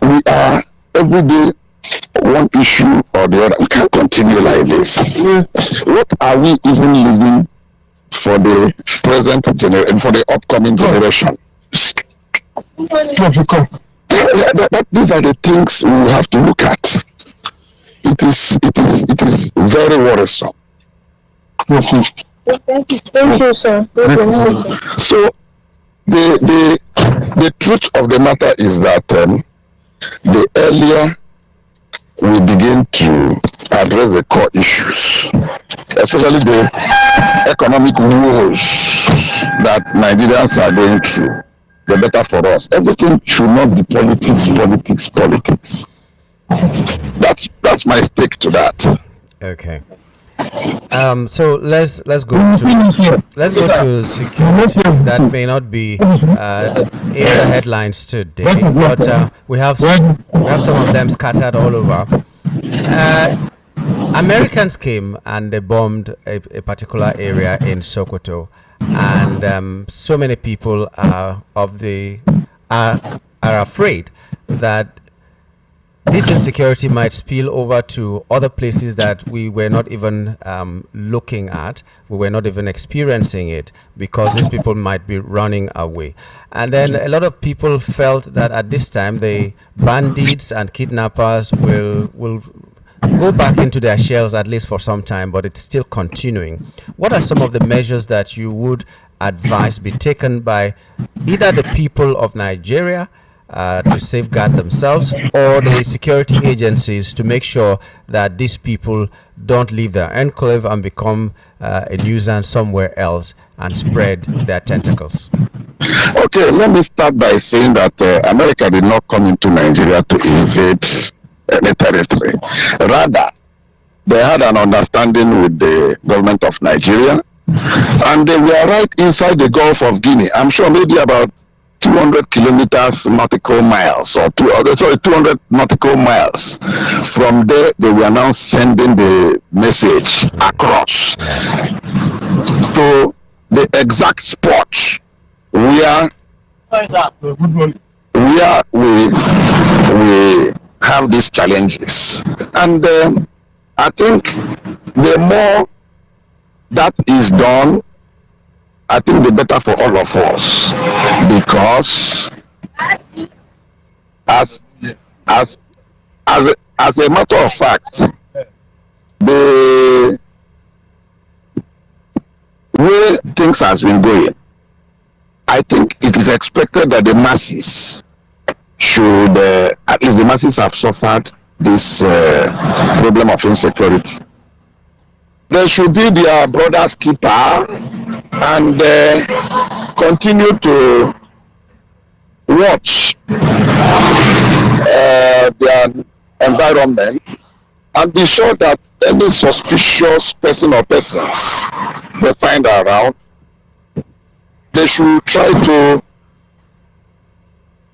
we are every day one issue or the other. We can't continue like this. What are we even living for the present generation, for the upcoming generation? These are the things we have to look at. It is very worrisome. Thank you, sir. So the truth of the matter is that the earlier we begin to address the core issues, especially the economic woes that Nigerians are going through, the better for us. Everything should not be politics. That's my stake to that. Okay. So let's go to security. That may not be in the headlines today, but we have some of them scattered all over. Uh, Americans came and they bombed a particular area in Sokoto, and so many people are are afraid that this insecurity might spill over to other places that we were not even looking at. We were not even experiencing it because these people might be running away. And then a lot of people felt that at this time the bandits and kidnappers will go back into their shells at least for some time, but it's still continuing. What are some of the measures that you would advise be taken by either the people of Nigeria to safeguard themselves or the security agencies to make sure that these people don't leave their enclave and become a nuisance somewhere else and spread their tentacles? Okay, let me start by saying that America did not come into Nigeria to invade any territory. Rather, they had an understanding with the government of Nigeria, and they were right inside the Gulf of Guinea. I'm sure maybe about 200 kilometers nautical miles, or 200 nautical miles. From there, they were now sending the message across to the exact spot where we have these challenges. And I think the more that is done, I think the better for all of us, because as a matter of fact, the way things has been going, I think it is expected that the masses should, at least the masses have suffered this problem of insecurity. They should be their brother's keeper and continue to watch their environment and be sure that any suspicious person or persons they find around, they should try to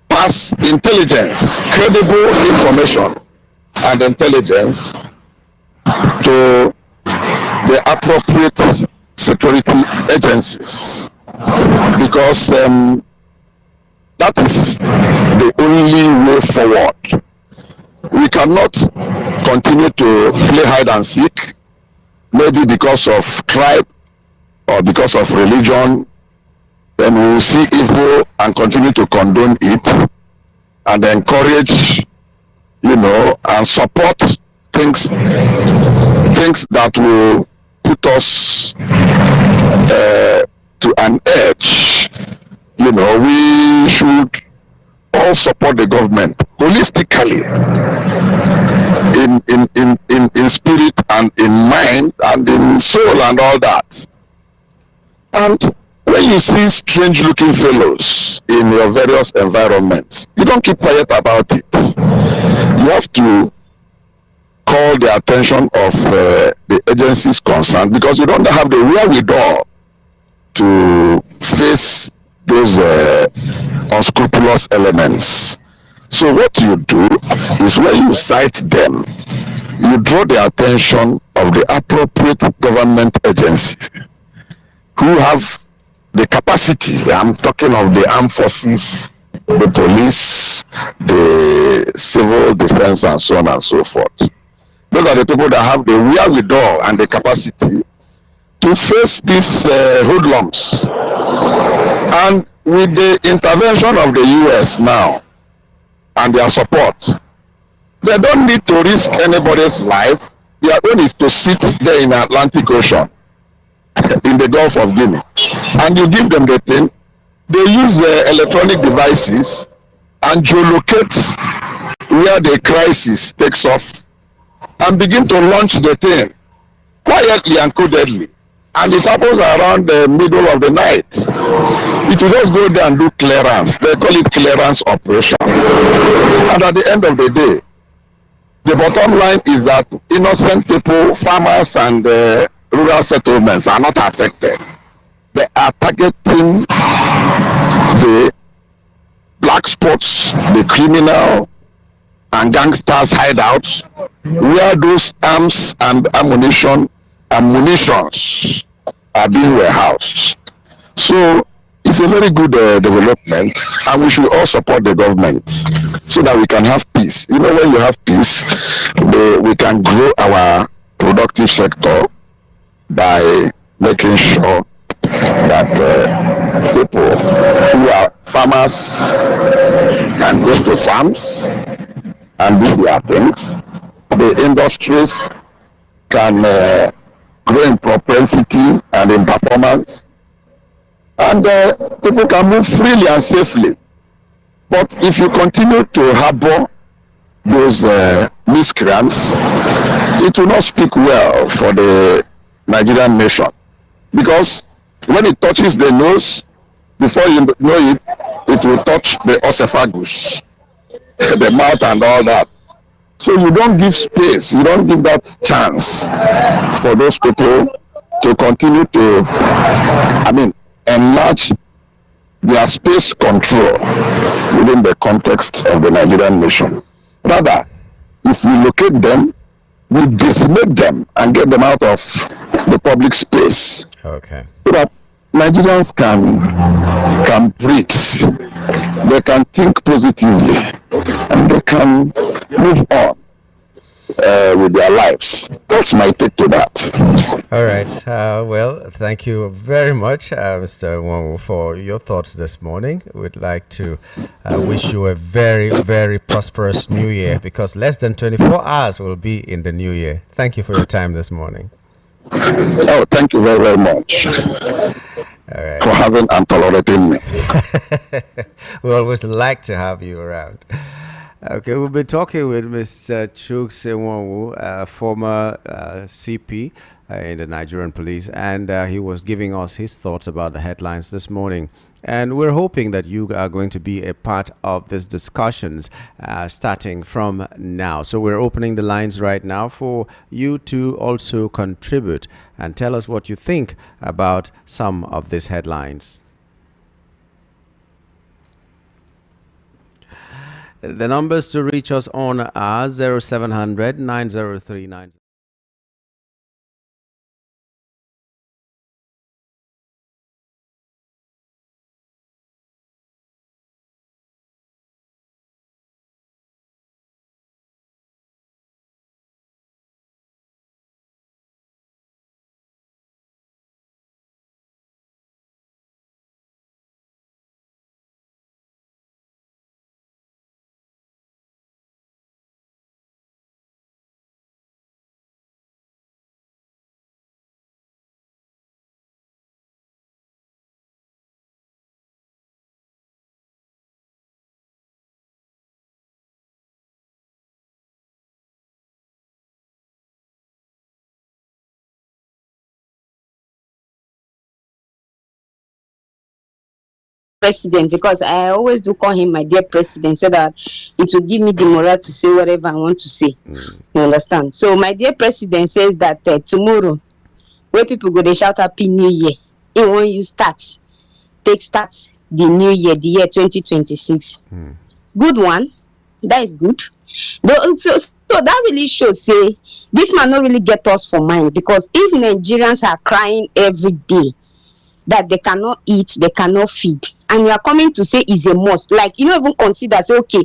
pass intelligence, credible information and intelligence to the appropriate security agencies, because that is the only way forward. We cannot continue to play hide and seek, maybe because of tribe or because of religion. Then we will see evil and continue to condone it and encourage, and support things that will put us to an edge. We should all support the government holistically, in spirit and in mind and in soul and all that. And when you see strange looking fellows in your various environments, you don't keep quiet about it. You have to call the attention of the agencies concerned, because you don't have the wherewithal to face those unscrupulous elements. So what you do is, when you cite them, you draw the attention of the appropriate government agencies who have the capacity. I'm talking of the armed forces, the police, the civil defense, and so on and so forth. Those are the people that have the wherewithal and the capacity to face these hoodlums. And with the intervention of the US now and their support, they don't need to risk anybody's life. Their own is to sit there in the Atlantic Ocean, in the Gulf of Guinea, and you give them the thing. They use electronic devices and geolocate where the crisis takes off and begin to launch the thing quietly and codedly. And it happens around the middle of the night. It will just go there and do clearance. They call it clearance operation. And at the end of the day, The bottom line is that innocent people, farmers, and rural settlements are not affected. They are targeting the black spots, the criminal and gangsters hideouts, where those arms and munitions are being warehoused. So it's a very good development, and we should all support the government so that we can have peace. You know, when you have peace, we can grow our productive sector by making sure that people who are farmers can go to farms and do their things. The industries can grow in propensity and in performance, and people can move freely and safely. But if you continue to harbor those miscreants, it will not speak well for the Nigerian nation, because when it touches the nose, before you know it, it will touch the esophagus, the mouth, and all that. So you don't give space, you don't give that chance for those people to continue to, enlarge their space control within the context of the Nigerian nation. Rather, if we locate them, we decimate them and get them out of the public space. Okay. So that Nigerians can breathe, they can think positively, and they can move on with their lives. That's my take to that. All right. Well, thank you very much, Mr. Nwangu, for your thoughts this morning. We'd like to wish you a very, very prosperous new year, because less than 24 hours will be in the new year. Thank you for your time this morning. Oh, thank you very, very much. All right. For having and tolerating me. We always like to have you around. Okay, we've been talking with Mr. Chuks Nwangu, former CP in the Nigerian police, and he was giving us his thoughts about the headlines this morning. And we're hoping that you are going to be a part of these discussions starting from now. So we're opening the lines right now for you to also contribute and tell us what you think about some of these headlines. The numbers to reach us on are 0700 903 9. President, because I always do call him my dear president, so that it will give me the morale to say whatever I want to say. You understand? So my dear president says that tomorrow, where people go, they shout Happy New Year. He want you start the new year, the year 2026. Good one. That is good. So that really shows, say, this man not really get us for mind, because if Nigerians are crying every day that they cannot eat, they cannot feed, and you are coming to say is a must, like you don't even consider, say, okay,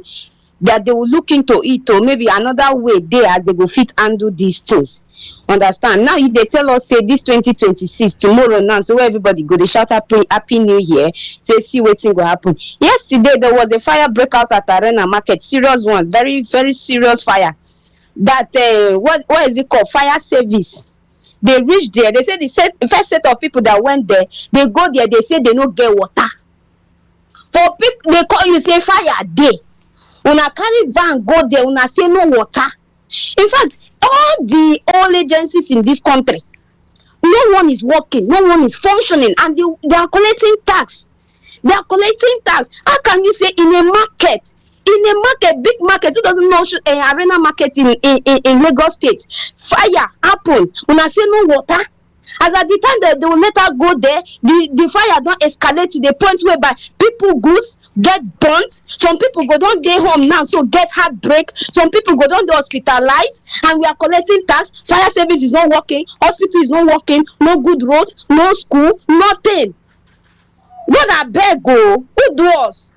that they will look into it, or maybe another way there as they go fit handle these things. Understand? Now if they tell us, say, this 2026 tomorrow now, so where everybody go, they shout happy new year, say see what thing will happen. Yesterday there was a fire breakout at Arena Market, serious one, very, very serious fire. That what is it called? Fire service. They reached there, they said the first set of people that went there, they go there, they say they don't get water. For people, they call you, say fire day. Una carry van go there, una say no water. In fact, all agencies in this country, no one is working, no one is functioning, and they are collecting tax. They are collecting tax. How can you say in a market, in a market, big market, who doesn't know arena market in Lagos State, fire happen, una say no water. As at the time they will later go there, the fire don't escalate to the point whereby people goods get burnt. Some people go down their home now, so get heartbreak. Some people go down, they hospitalized, and we are collecting tax. Fire service is not working, hospital is not working, no good roads, no school, nothing. God abeg go, who do us?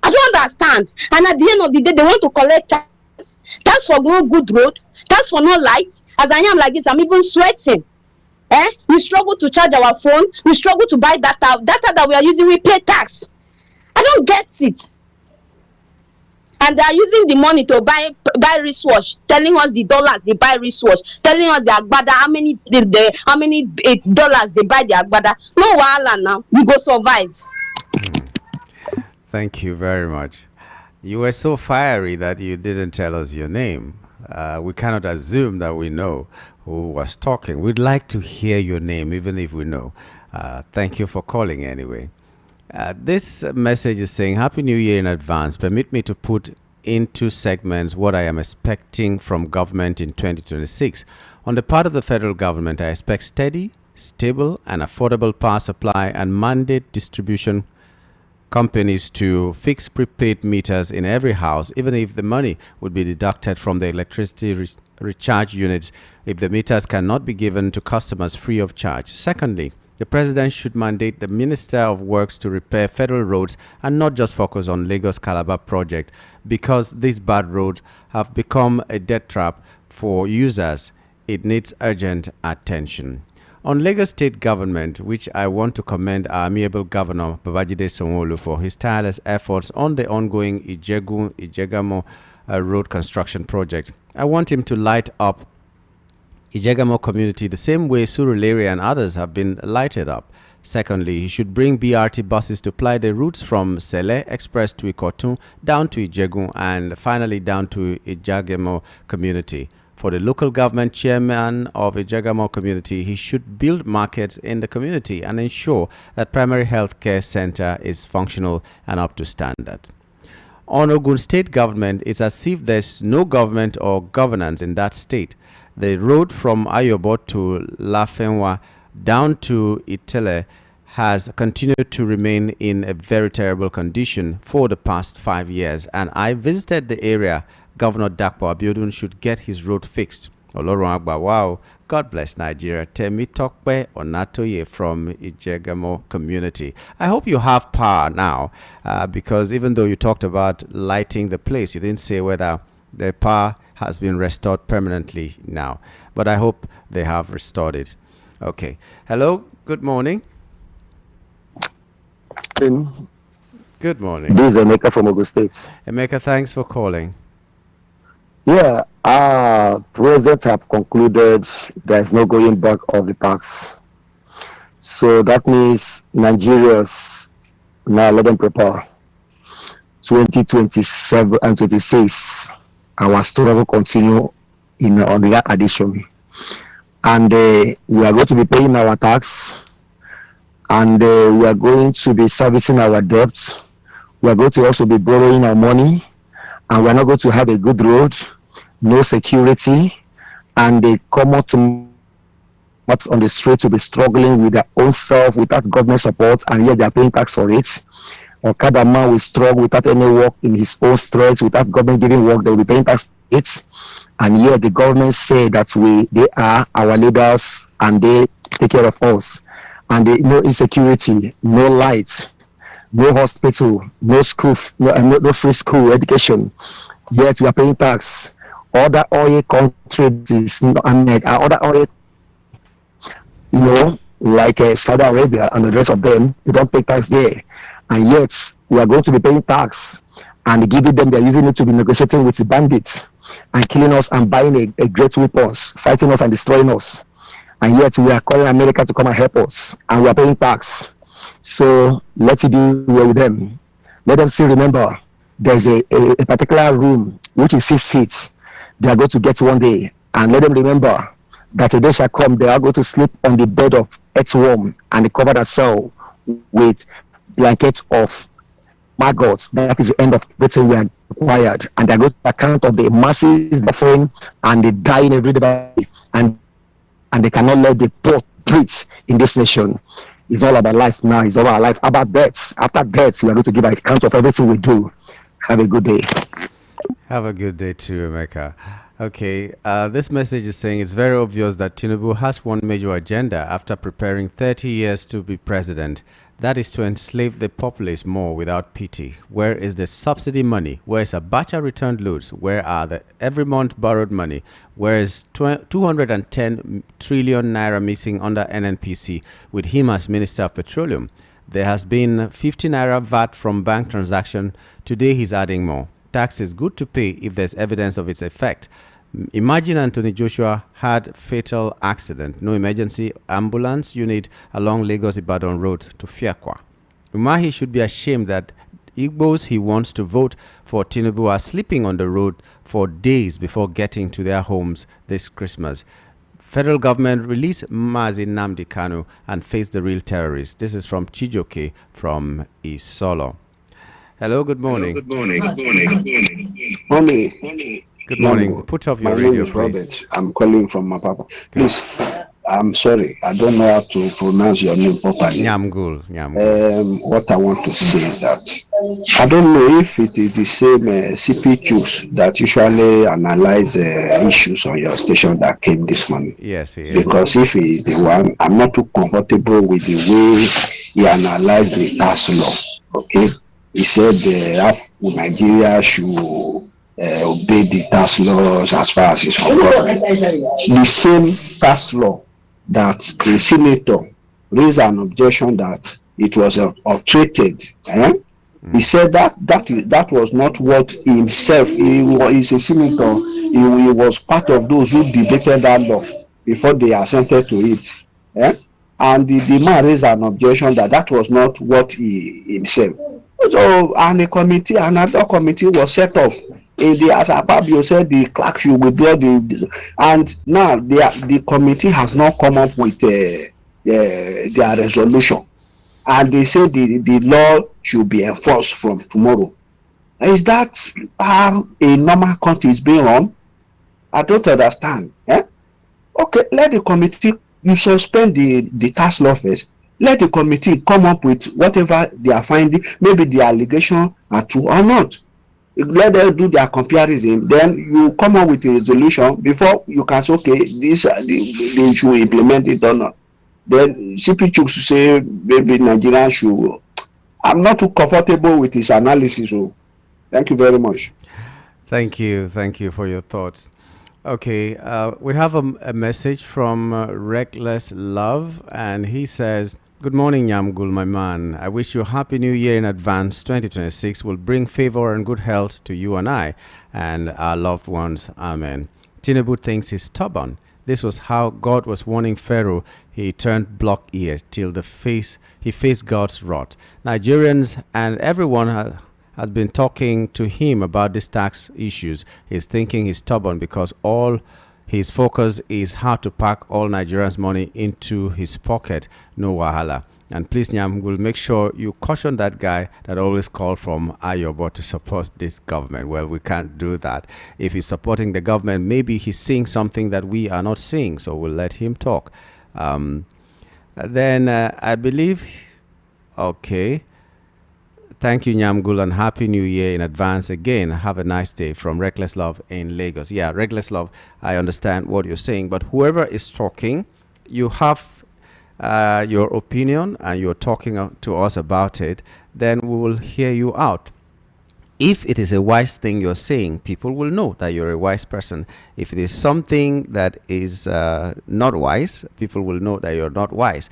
I don't understand. And at the end of the day, they want to collect tax. Tax for no good road, tax for no lights. As I am like this, I'm even sweating. We struggle to charge our phone. We struggle to buy data. Data that we are using, we pay tax. I don't get it. And they are using the money to buy wristwatch, telling us the dollars they buy wristwatch, telling us the agbada how many dollars they buy the agbada. No wahala now. We go survive. Thank you very much. You were so fiery that you didn't tell us your name. We cannot assume that we know who was talking. We'd like to hear your name, even if we know. Thank you for calling anyway. This message is saying, Happy New Year in advance. Permit me to put into segments what I am expecting from government in 2026. On the part of the federal government, I expect steady, stable, and affordable power supply and mandate distribution companies to fix prepaid meters in every house, even if the money would be deducted from the electricity recharge units if the meters cannot be given to customers free of charge. Secondly, the president should mandate the Minister of Works to repair federal roads and not just focus on Lagos-Calabar project, because these bad roads have become a death trap for users. It needs urgent attention. On Lagos State government, which I want to commend our amiable governor Babajide Sanwo-Olu for his tireless efforts on the ongoing Ijegamo road construction project. I want him to light up Ijegamo community the same way Surulere and others have been lighted up. Secondly, he should bring BRT buses to ply the routes from Sele Express to Ikotun, down to Ijegun, and finally down to Ijegamo community. For the local government chairman of Ijegamo community, he should build markets in the community and ensure that primary health care center is functional and up to standard. On Ogun State government, it's as if there's no government or governance in that state. The road from Ayobo to Lafenwa down to Itele has continued to remain in a very terrible condition for the past 5 years, and I visited the area. Governor Dakpo Abiodun should get his road fixed. Olorun Agba, wow, God bless Nigeria. Temi Tokpe Onatoye from Ijegamo community. I hope you have power now, because even though you talked about lighting the place, you didn't say whether the power has been restored permanently now. But I hope they have restored it. Okay. Hello. Good morning. Good morning. This is Emeka from Ogun State. Emeka, thanks for calling. Yeah, president have concluded there's no going back of the tax. So that means Nigerians, now let them prepare. 2027 and 26, our story will continue on the addition. And we are going to be paying our tax, and we are going to be servicing our debts. We are going to also be borrowing our money, and we are not going to have a good road, no security, and they come out to what's on the street to be struggling with their own self without government support, and yet they are paying tax for it. Okada man will struggle without any work in his own streets, without government giving work, they will be paying tax for it. And yet the government say that they are our leaders and they take care of us. And no insecurity, no lights, no hospital, no school, no free school education. Yet we are paying tax. Other oil countries, other oil, like Saudi Arabia and the rest of them, they don't pay tax there. And yet we are going to be paying tax and giving them, they're using it to be negotiating with the bandits and killing us and buying a great weapons, fighting us and destroying us. And yet we are calling America to come and help us, and we are paying tax. So let's do well with them. Let them still remember there's a particular room which is 6 feet they are going to get one day, and let them remember that a day shall come they are going to sleep on the bed of earthworm and they cover themselves with blankets of my God, that is the end of everything we are required. And they're going to account of the masses suffering and the dying every day. And they cannot let the poor breathe in this nation. It's all about life now. It's all about life. About deaths. After deaths, we are going to give an account of everything we do. Have a good day. Have a good day too, Emeka. Okay, this message is saying it's very obvious that Tinubu has one major agenda after preparing 30 years to be president. That is to enslave the populace more without pity. Where is the subsidy money? Where is Abacha returned loans? Where are the every month borrowed money? Where is 210 trillion naira missing under NNPC with him as Minister of Petroleum? There has been 50 naira VAT from bank transaction. Today he's adding more. Tax is good to pay if there's evidence of its effect. Imagine Anthony Joshua had fatal accident. No emergency ambulance unit along Lagos-Ibadan road to Fiakwa. Umahi should be ashamed that Igbos he wants to vote for Tinubu are sleeping on the road for days before getting to their homes this Christmas. Federal government release Mazi Nnamdi Kanu and face the real terrorists. This is from Chijoke from Isolo. Hello, good morning. Good morning. Good morning. Put off your radio, please. Robert. I'm calling from Mapapa. Please, I'm sorry. I don't know how to pronounce your name properly. Nyamgul. What I want to say is that I don't know if it is the same CPQs that usually analyze issues on your station that came this morning. Yes, he is. Because if he is the one, I'm not too comfortable with the way he analyzed the tax law. Okay, he said Nigeria should obey the tax laws as far as it's concerned. The same tax law that the senator raised an objection that it was obtruted. He said that was not what himself. He is a senator. He was part of those who debated that law before they assented to it. And the man raised an objection that was not what he himself. So, and another committee was set up. As Ababio said, the clerk should withdraw and now the committee has not come up with their resolution, and they say the law should be enforced from tomorrow. Is that how a normal country is being run? I don't understand. Okay, let the committee, you suspend the tax law first. Let the committee come up with whatever they are finding, maybe the allegation are true or not. Let them do their comparison, then you come up with a resolution before you can say, okay, this they should implement it or not. Then CP should say maybe Nigeria should. I'm not too comfortable with his analysis. So thank you very much. Thank you for your thoughts. Okay, we have a message from Reckless Love, and he says, good morning, Nyamgul, my man. I wish you a happy new year in advance. 2026 will bring favor and good health to you and I and our loved ones. Amen. Tinubu thinks he's stubborn. This was how God was warning Pharaoh. He turned block ear till he faced God's wrath. Nigerians and everyone has been talking to him about these tax issues. He's thinking he's stubborn because all his focus is how to pack all Nigerians' money into his pocket. No wahala. And please, Nyam, will make sure you caution that guy that always called from Ayobo to support this government. Well, we can't do that. If he's supporting the government, maybe he's seeing something that we are not seeing. So we'll let him talk. Then I believe, okay. Thank you, Nyamgul, and Happy New Year in advance again. Have a nice day from Reckless Love in Lagos. Yeah, Reckless Love, I understand what you're saying, but whoever is talking, you have your opinion and you're talking to us about it, then we will hear you out. If it is a wise thing you're saying, people will know that you're a wise person. If it is something that is not wise, people will know that you're not wise.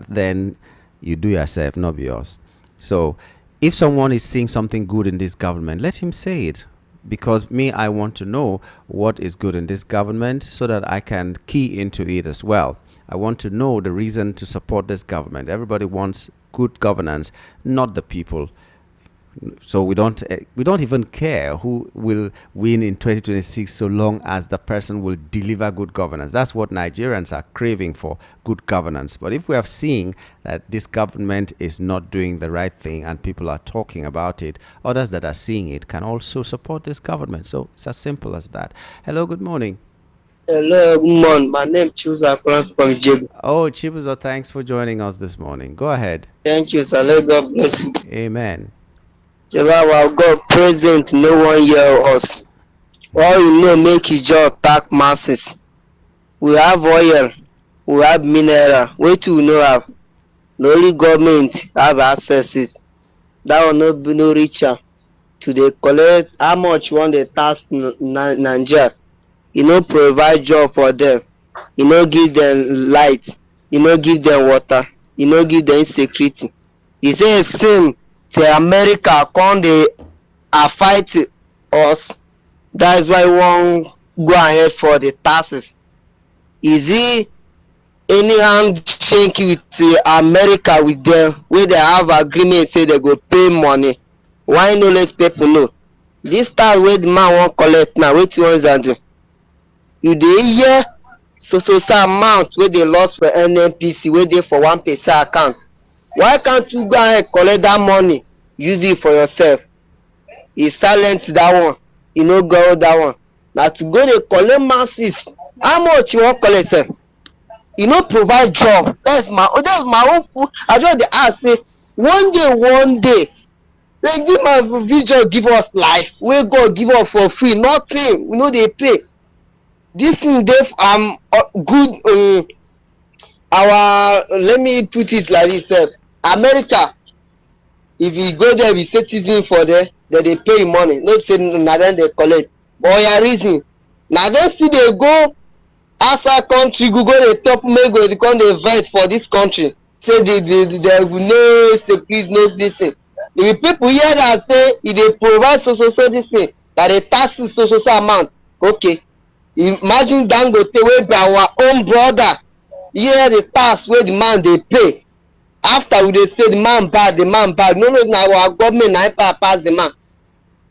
Then you do yourself, not be us. So if someone is seeing something good in this government, let him say it. Because I want to know what is good in this government so that I can key into it as well. I want to know the reason to support this government. Everybody wants good governance, not the people. So we don't even care who will win in 2026, so long as the person will deliver good governance. That's what Nigerians are craving for, good governance. But if we are seeing that this government is not doing the right thing and people are talking about it, others that are seeing it can also support this government. So it's as simple as that. Hello, good morning. Hello, good morning. My name is Chusa from Jego. Oh, Chibuzo, thanks for joining us this morning. Go ahead. Thank you, sir. Let God bless you. Amen. Jehovah, our God, President, no one hear us. All you know, make you just attack masses. We have oil, we have mineral. Wait till we know have. The only government have accesses. That will not be no richer. To they collect how much want they tax Nigeria. You know, provide job for them. You know, give them light. You know, give them water. You know, give them security. You say sin to America come they are fighting us. That is why we won't go ahead for the taxes. Is it any handshake with America with them where they have agreement say they go pay money? Why no let people know? This time where the man won't collect now, wait till one do. You dey hear so amount where they lost for NNPC where they for 1% account. Why can't you go ahead collect that money, use it for yourself? You silence that one, you know go that one. Now to go dey collect masses, how much you want collect sef? You know provide job. That's my own. I just dey ask say one day they give my vision give us life wey God give us for free, nothing. We know they pay. This thing dey good. Our let me put it like this: America, if you go there be citizen for there, then they pay money. Not say na then they collect. But your reason, na then still they go outside country, go the top make go come dey vex for this country. Say they no security, no this thing. If people hear that say if they provide so this thing, that they tax so amount, okay. Imagine Dangote wey be our own brother, hear the tax wey the man dey pay. After we dey say the man bad, no na our government na pass the man.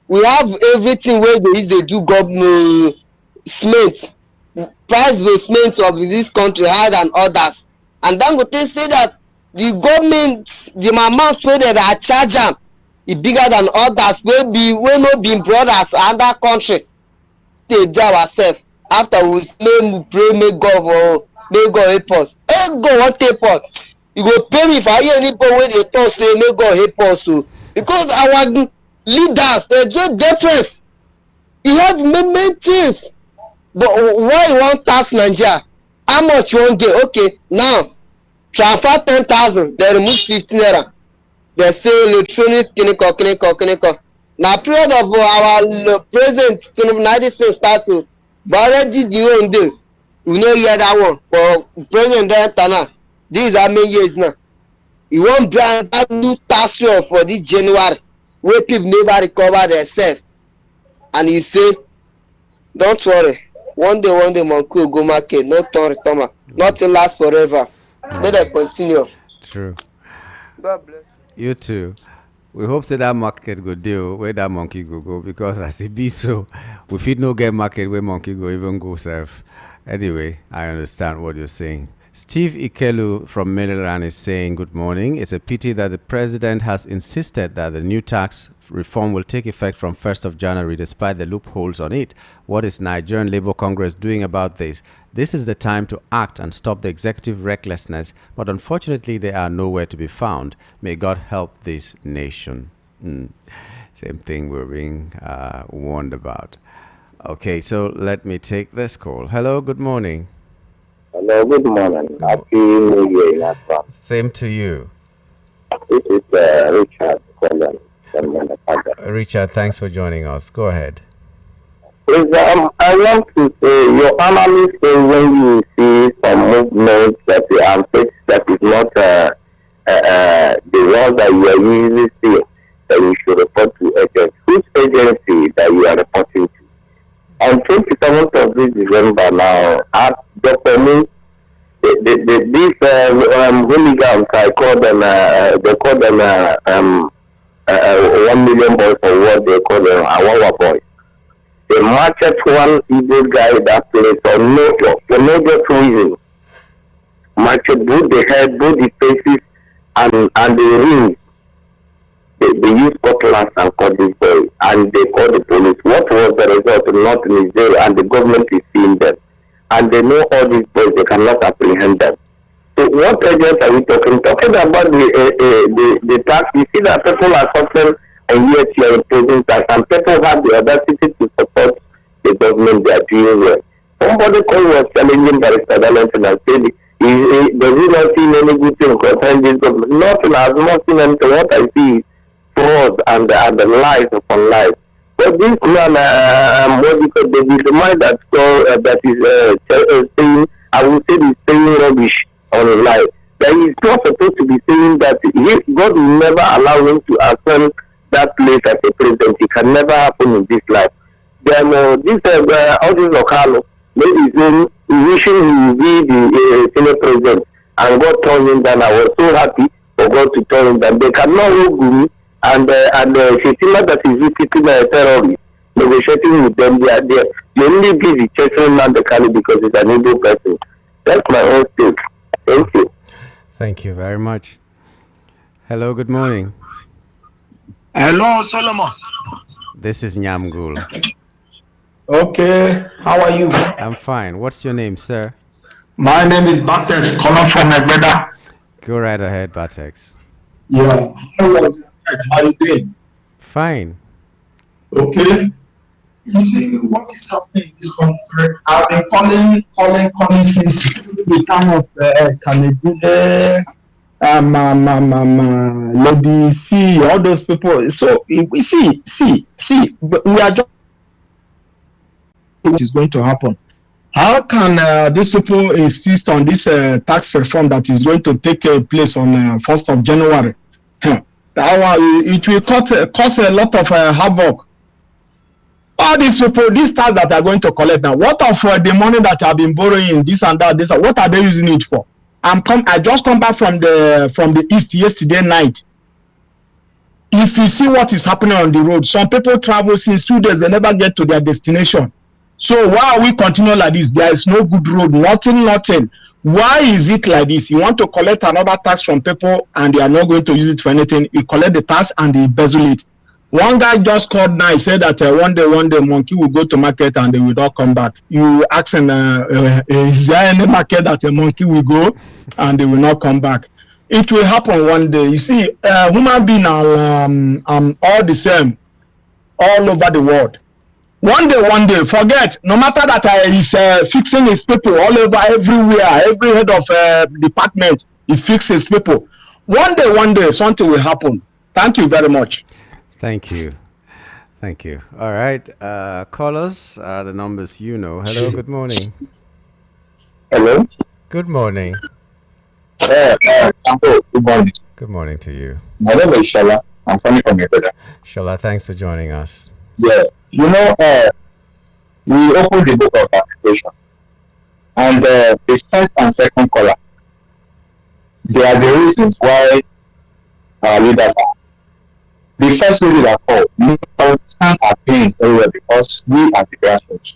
We have everything wey dey use dey do government cement. Price the cement of this country higher than others. And Dangote say that the government, the amount wey they are charge am is bigger than others wey no be brothers and that country. They do ourselves. After we pray, make God help us. Hey, God want help us. You go pay me if I hear anybody when they talk say make God help us. So because our leaders they just difference. You have many things. But why you want tax Nigeria? How much you want get? Okay, now transfer 10,000, they remove 15 naira. They say electronics clinical. Now period of our president United States start to but already the own day. We know hear that one. But president enter now. This is how many years now. He won't brand that new tax law for this January where people never recover themselves. And he say, don't worry. One day monkey will go market, no turn return. Nothing lasts forever. Let them continue. True. God bless you. You too. We hope that market go deal where that monkey go because as it be so, we fit no get market where monkey go even go self. Anyway, I understand what you're saying. Steve Ikelu from Maryland is saying, good morning. It's a pity that the president has insisted that the new tax reform will take effect from 1st of January despite the loopholes on it. What is Nigerian Labour Congress doing about this? This is the time to act and stop the executive recklessness, but unfortunately they are nowhere to be found. May God help this nation. Same thing we're being warned about. Okay, so let me take this call. Hello, good morning. Hello, good morning. Happy New Year in advance. Same to you. This is Richard calling from Manhattan. Richard, thanks for joining us. Go ahead. Please, I want to say, your analyst say when you see some movements that you anticipate that is not the one that you are usually seeing, that you should report to agents. Which agency that you are reporting to? On 27th of this December now, at Dr. Lee, these hooligans, they call them 1 million boys or what they call them, our boys. They marched one evil guy that place for no just reason. Marched both the head, both the faces, and the rings. They used cutlass and caught this boy, and they called the police. What was the result? Nothing is there, and the government is seeing them. And they know all these boys, they cannot apprehend them. So what agents are we talking? Talking about the tax, you see that people are suffering and yet you are imposing tax, and people have the audacity to support the government they are doing well. Somebody was challenging Barrister Darlington and said, does he not see any good thing concerning this government? Nothing, I have not seen anything. What I see is fraud and the lies upon lies. But this man, David, the man that is saying, I will say he's saying rubbish on life. That he's not supposed to be saying that God will never allow him to ascend that place as a president. It can never happen in this life. Then this Audrey Localo, maybe wishing he will be the Senate president, and God turned him down. I was so happy for God to turn him down. They cannot hold me. And Shetima that is visiting a terrorist, negotiating with them, they are there. You only give the chasing man the Kali because it's an able person. That's my own take. Thank you. Thank you very much. Hello, good morning. Hello, Solomon. This is Nyamgul. Okay, how are you? I'm fine. What's your name, sir? My name is Batex, calling from my brother. Go right ahead, Batex. Yeah, how are you doing? Fine. Okay. You see what is happening in this country? I've been calling since the time of Kanedule, Lady C, all those people. So we see, but we are just what is going to happen. How can these people insist on this tax reform that is going to take place on 1st of January? It will cause a lot of havoc. All these people, these tax that are going to collect now, what of the money that have been borrowing, this and that, what are they using it for? I just come back from the east yesterday night. If you see what is happening on the road, some people travel since 2 days, they never get to their destination. So why are we continuing like this? There is no good road, nothing. Why is it like this? You want to collect another tax from people and they are not going to use it for anything. You collect the tax and they embezzle it. One guy just called now, he said that one day monkey will go to market and they will not come back. You ask him, is there any market that a monkey will go and they will not come back? It will happen one day. You see, human beings are all the same all over the world. One day, forget, no matter that he's fixing his people all over, everywhere, every head of department, he fixes people. One day, something will happen. Thank you very much. Thank you. All right, callers, the numbers you know. Hello, good morning. Hello? Good morning. Good morning. Good morning to you. My name is Shala. I'm coming from your brother. Shola, thanks for joining us. Yeah. You know, we opened the book of application, and the first and second column, they are the reasons why our leaders are. The first lady that called, we understand our pain everywhere because we are the grassroots.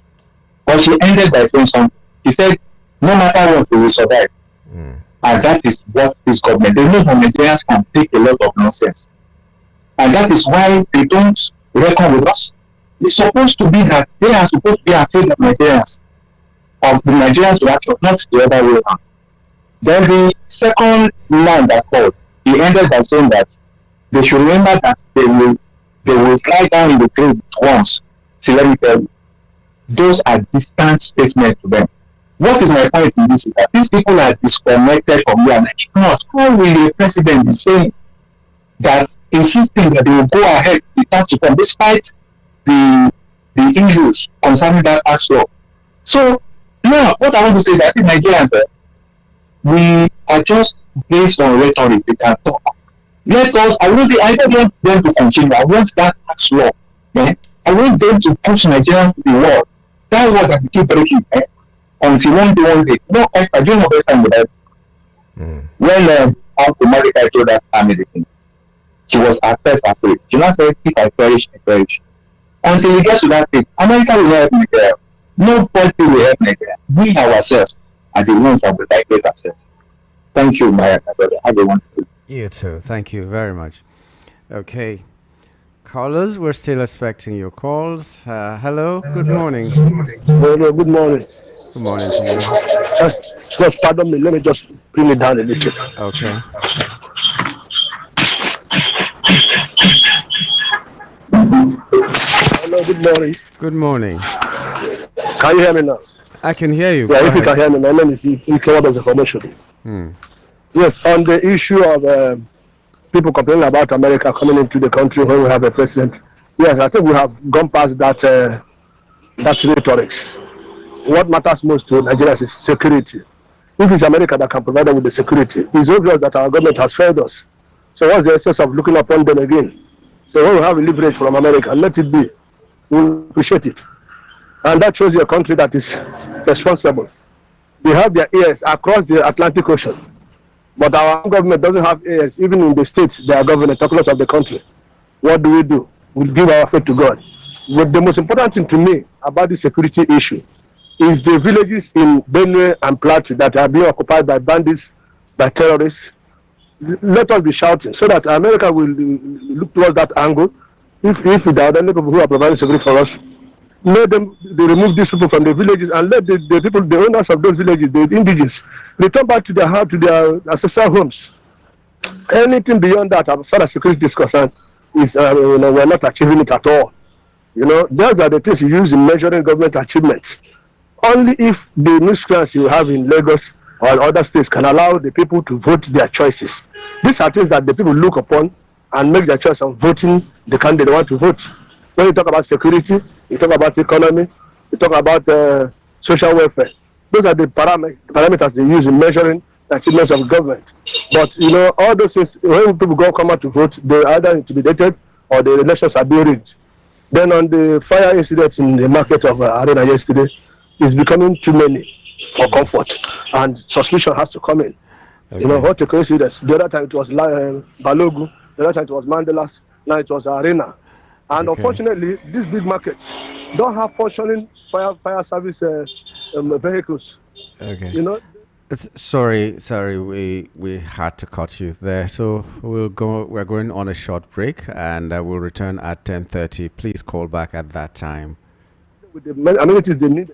But she ended by saying something. She said, no matter what, we will survive. And that is what this government, they know Nigerians can take a lot of nonsense. And that is why they don't reckon with us. It's supposed to be that they are supposed to be afraid of Nigerians, of the Nigerians reaction, not the other way around. Then the second man that called, he ended by saying that they should remember that they will fly down in the plane once. See, let me tell you, those are distant statements to them. What is my point in this is that these people are disconnected from you and not. How will the president be saying that, insisting that they will go ahead with tax reform despite the issues concerning that tax law? So now what I want to say is that in Nigerians, we are just based on rhetoric. We can talk. Let us. I don't want them to continue. I want that tax law. I want them to push Nigeria to the wall. That was that we keep breaking until one day. No, I don't know best time with that. When Uncle Marika told that family thing, She was at first afraid. She now said, if I perish, I perish. Until we get to that stage, America will not help Nigeria. Nobody will help Nigeria. We ourselves are the ones that will liberate ourselves. Thank you, my brother. Have a wonderful day. You too. Thank you very much. Okay. Callers, we're still expecting your calls. Hello. Good morning. Hello, good morning. Good morning to you. Just pardon me. Let me just bring it down a little. Okay. Hello, good morning. Good morning. Can you hear me now? I can hear you. Yeah, Go if you ahead. can hear me, my name is Ike of Information. Yes, on the issue of people complaining about America coming into the country when we have a president. Yes, I think we have gone past that rhetoric. What matters most to Nigerians is security. If it's America that can provide us with the security, it's obvious that our government has failed us. So what's the essence of looking upon them again? So when we have a leverage from America, let it be. We appreciate it. And that shows you a country that is responsible. They have their ears across the Atlantic Ocean. But our government doesn't have ears, even in the states they are governing, talking of the country. What do? We give our faith to God. But the most important thing to me about the security issue is the villages in Benue and Plateau that are being occupied by bandits, by terrorists. Let us be shouting so that America will look towards that angle. If there are any people who are providing security for us, let them remove these people from the villages and let the people, the owners of those villages, the indigenous, return back to their house, to their ancestral homes. Anything beyond that, as far as security is concerned, is we're not achieving it at all. Those are the things you use in measuring government achievements. Only if the miscreants you have in Lagos or other states can allow the people to vote their choices. These are things that the people look upon and make their choice of voting the candidate they want to vote. When you talk about security, you talk about economy, you talk about social welfare. Those are the parameters they use in measuring the achievements of government. But all those things, when people come out to vote, they're either intimidated or the elections are being rigged. Then on the fire incidents in the market of Arena yesterday, it's becoming too many for comfort, and suspicion has to come in. Okay. What a coincidence. The other time it was Balogu, the other time it was Mandelas, now it was Arena. And unfortunately, these big markets don't have functioning fire service vehicles. Okay. Sorry, we had to cut you there. So we're going on a short break, and we'll return at 10:30. Please call back at that time. With the amenities they need.